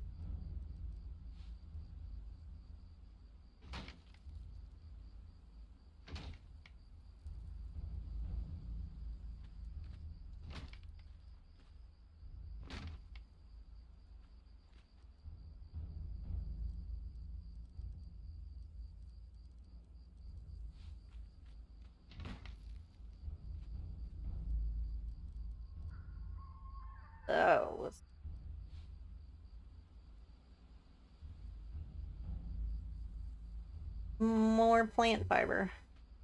those. More plant fiber.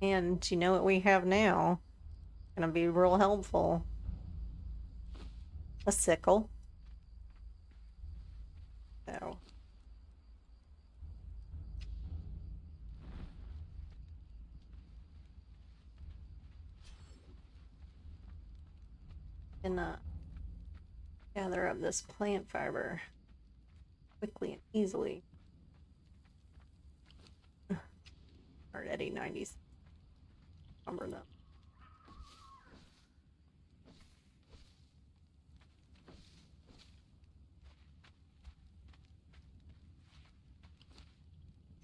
And you know what we have now? Gonna be real helpful. A sickle. So can gather up this plant fiber quickly and easily. Already 90s. Number them.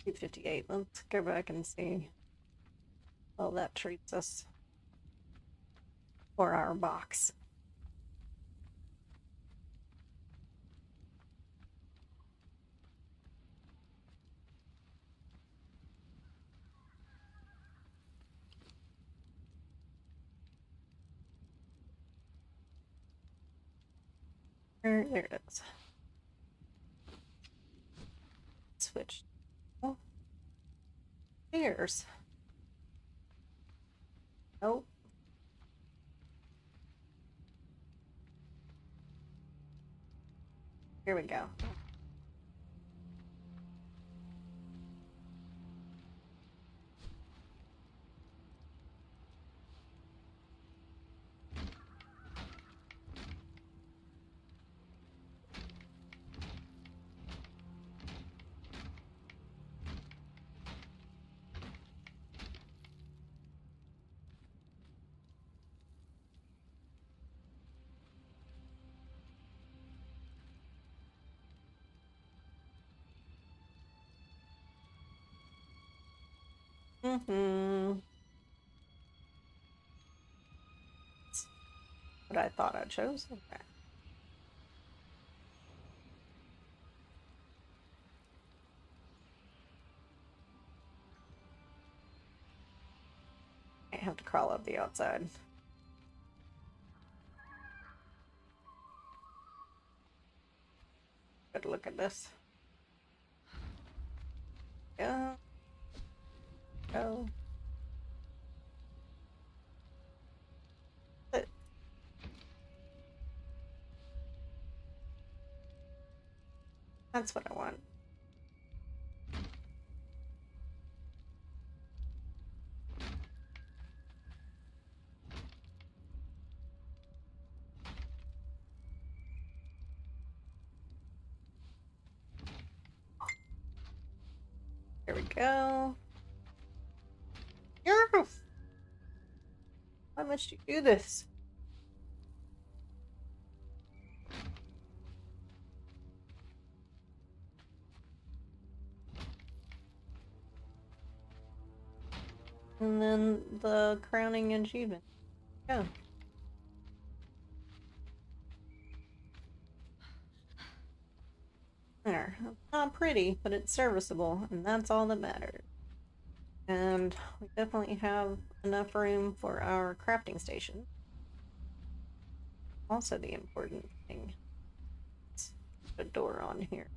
$258. Let's go back and see how that treats us for our box. There it is. Switch. Oh, stairs. Oh. Here we go. Mm-hmm. That's what I thought I chose. Okay. I have to crawl up the outside. Good look at this. Yeah. Go. But that's what I want. we go. Yes! Why must you do this? And then the crowning achievement. Yeah. There. Not pretty, but it's serviceable, and that's all that matters. And we definitely have enough room for our crafting station. Also the important thing. Let's put a door on here.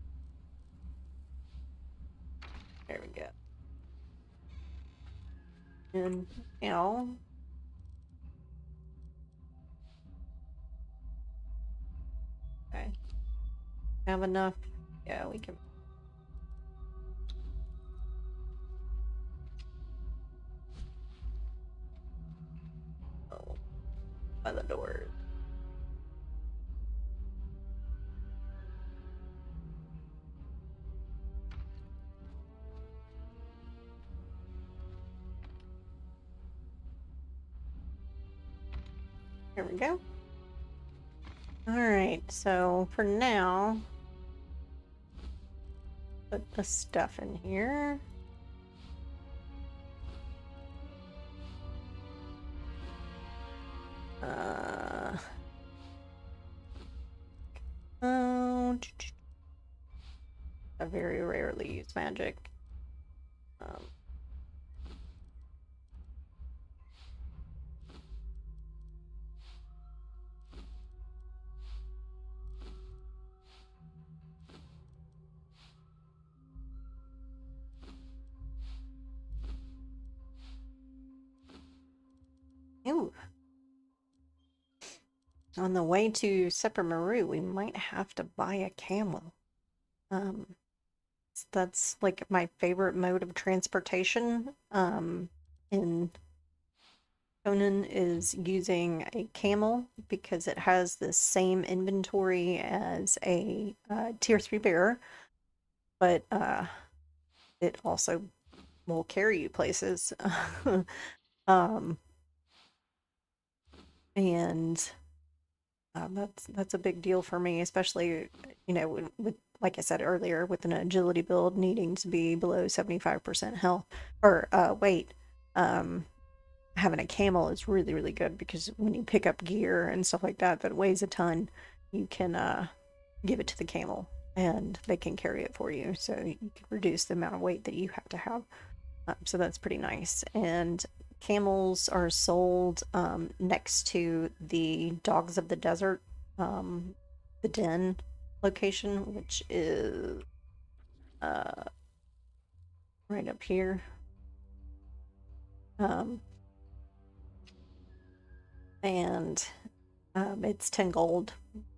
There we go. And now okay. Have enough. Yeah, we can. Oh, by the doors. There we go. Alright, so for now, put the stuff in here. Oh, I very rarely use magic. Ooh. On the way to Seppermaru, we might have to buy a camel. That's like my favorite mode of transportation. In Conan is using a camel because it has the same inventory as a tier 3 bearer, but it also will carry you places. um, and that's a big deal for me, especially with like I said earlier, with an agility build needing to be below 75% health or weight. Having a camel is really, really good because when you pick up gear and stuff like that that weighs a ton, you can give it to the camel and they can carry it for you. So you can reduce the amount of weight that you have to have. So that's pretty nice. And camels are sold next to the Dogs of the Desert, the Den location, which is right up here. And it's 10 gold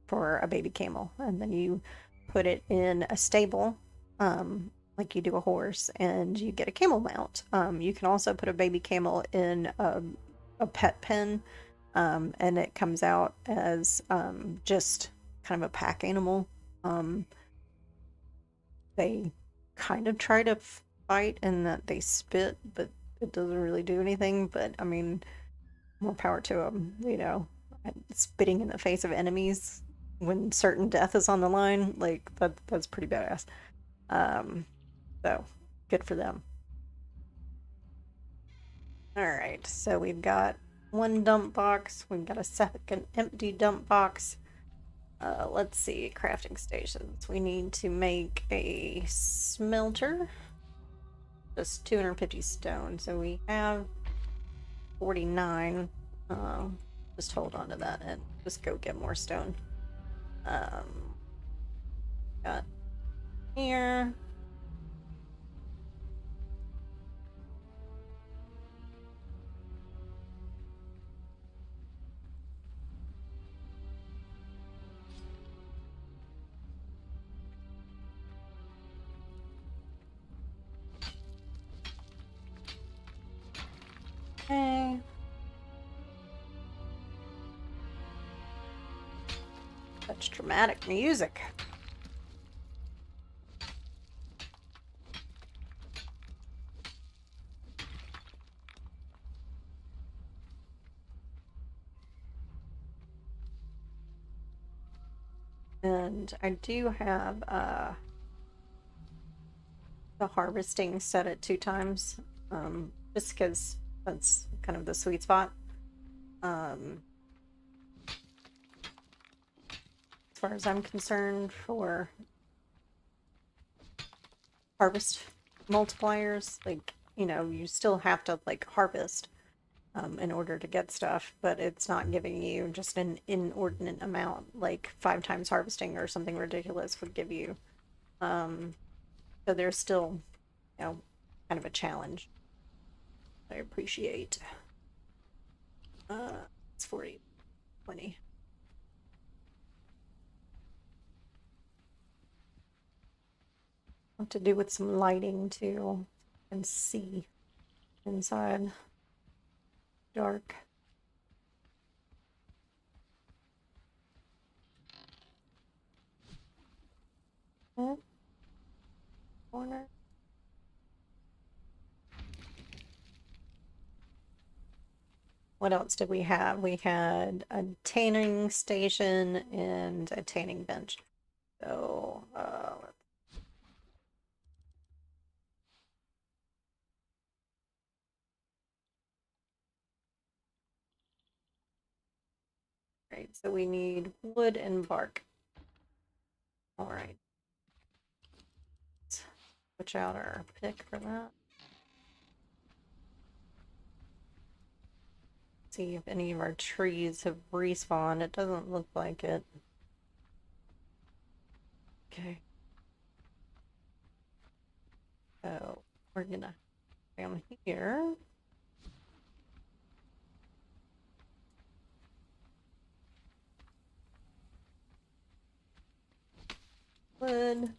for a baby camel. And then you put it in a stable, like you do a horse, and you get a camel mount. You can also put a baby camel in a pet pen, and it comes out as just kind of a pack animal. They kind of try to fight in that they spit, but it doesn't really do anything. But I mean, more power to them, spitting in the face of enemies when certain death is on the line, like that's pretty badass. So good for them. All right, so we've got one dump box, we've got a second empty dump box. Let's see, crafting stations. We need to make a smelter, just 250 stone. So we have 49. Just hold on to that and just go get more stone. Got here. Okay. Such dramatic music. And I do have the harvesting set at 2 times, just because that's kind of the sweet spot. As far as I'm concerned, for harvest multipliers, like, you still have to like harvest in order to get stuff, but it's not giving you just an inordinate amount, like 5 times harvesting or something ridiculous would give you. So there's still, kind of a challenge. I appreciate. It's 40, 20. Have to do with some lighting too, and see inside. Dark. Corner. What else did we have? We had a tanning station and a tanning bench. So, right, so we need wood and bark. All right. Let's switch out our pick for that. See if any of our trees have respawned. It doesn't look like it. Okay. So we're gonna down here. Wood.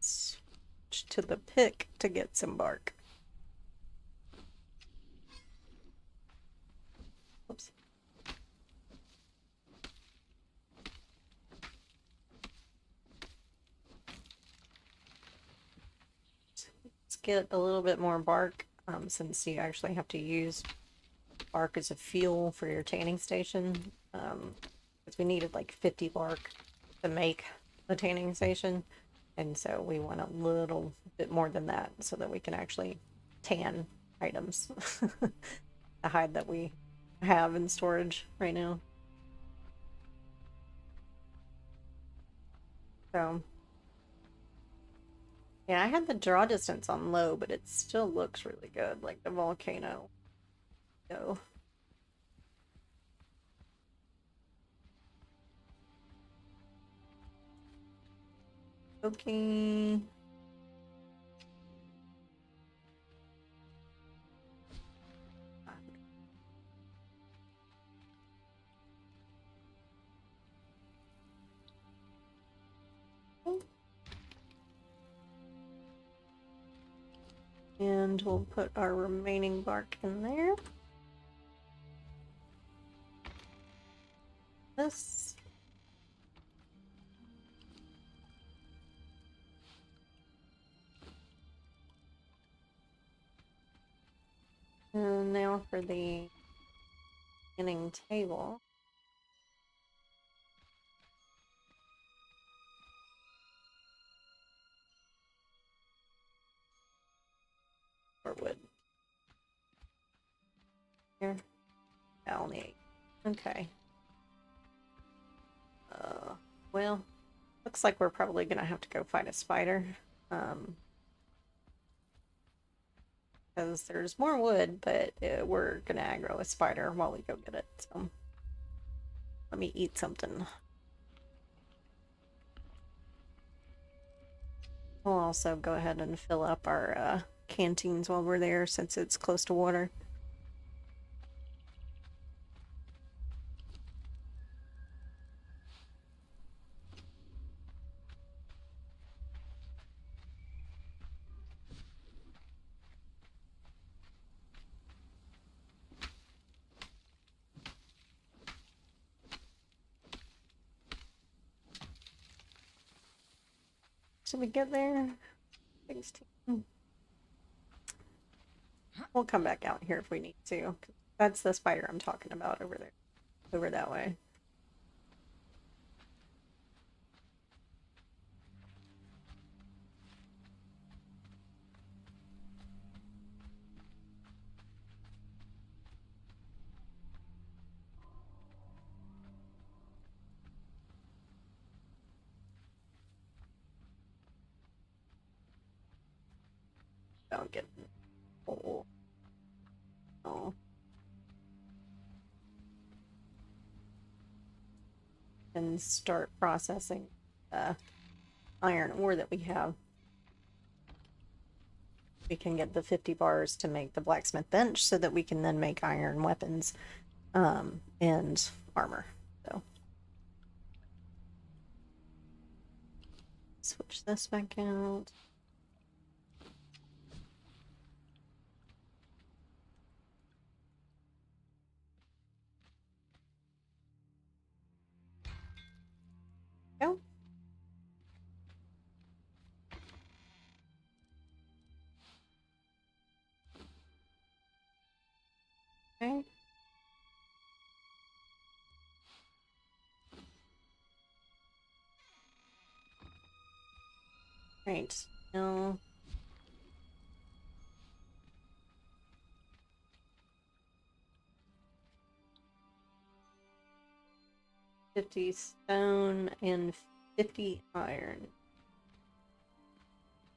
Switch to the pick to get some bark. Oops. Let's get a little bit more bark, since you actually have to use bark as a fuel for your tanning station. Because we needed like 50 bark to make the tanning station. And so we want a little bit more than that so that we can actually tan items. The hide that we have in storage right now. So, yeah, I had the draw distance on low, but it still looks really good, like the volcano. So, okay. And we'll put our remaining bark in there. This. And now for the beginning table. Or wood. Here. I'll need. Okay. Well, looks like we're probably gonna have to go fight a spider. Because there's more wood, but we're gonna aggro a spider while we go get it. So let me eat something. We'll also go ahead and fill up our canteens while we're there since it's close to water. Should we get there? 16. we'll come back out here if we need to. That's the spider I'm talking about over there, over that way. Don't get full. Oh. And start processing the iron ore that we have. We can get the 50 bars to make the blacksmith bench so that we can then make iron weapons and armor. So switch this back out. Go. Okay. Right. Now 50 stone and 50 iron.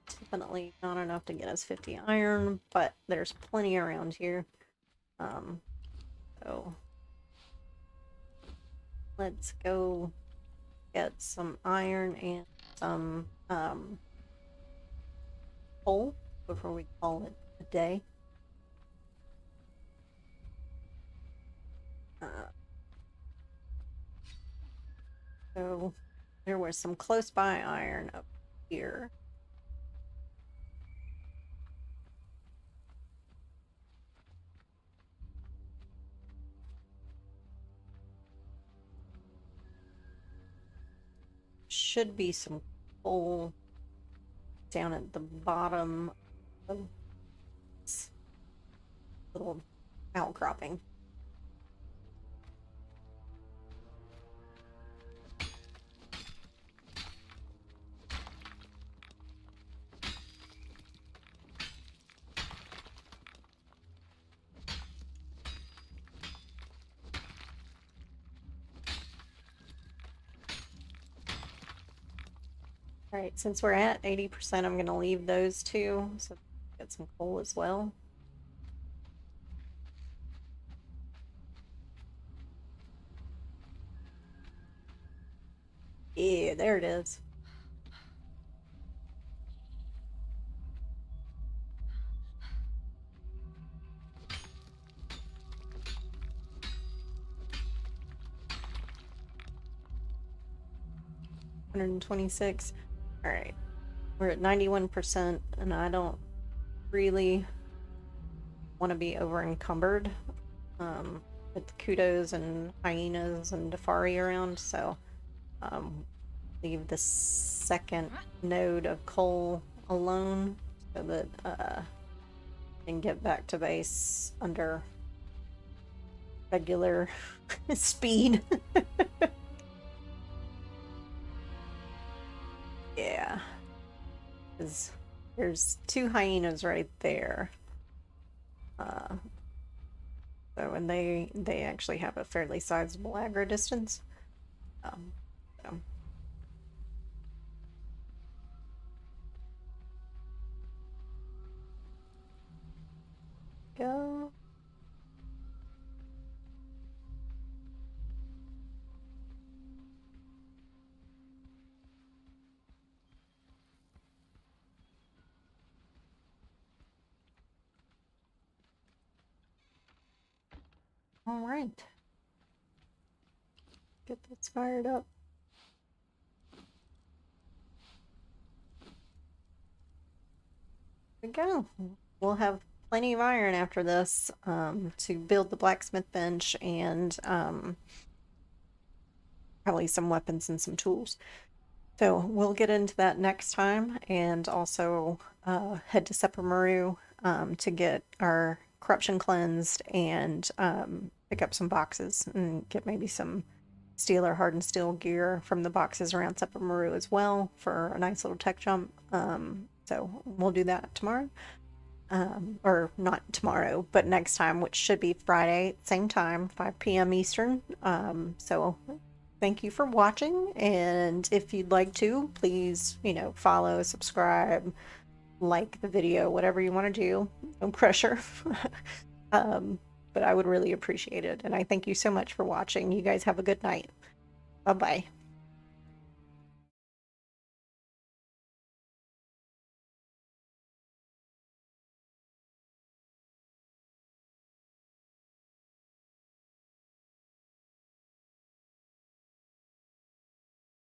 Definitely not enough to get us 50 iron, but there's plenty around here. So let's go get some iron and some coal before we call it a day. So there was some close by iron up here. Should be some coal down at the bottom of this little outcropping. All right, since we're at 80%, I'm going to leave those two so get some coal as well. Yeah, there it is. $126. All right, we're at 91%, and I don't really want to be over encumbered with kudos and hyenas and Defari around, so leave the second node of coal alone so that I can get back to base under regular speed. Yeah, because there's two hyenas right there. So, and they actually have a fairly sizable aggro distance. So. Go. All right. Get this fired up. There we go. We'll have plenty of iron after this to build the blacksmith bench and probably some weapons and some tools. So we'll get into that next time, and also head to Seppermaru to get our corruption cleansed and pick up some boxes and get maybe some steel or hardened steel gear from the boxes around Seppa Maru as well for a nice little tech jump. So we'll do that tomorrow. Or not tomorrow, but next time, which should be Friday, same time, 5 p.m. Eastern. So thank you for watching, and if you'd like to, please, follow, subscribe, like the video, whatever you want to do. No pressure. But I would really appreciate it, and I thank you so much for watching. You guys have a good night. Bye-bye.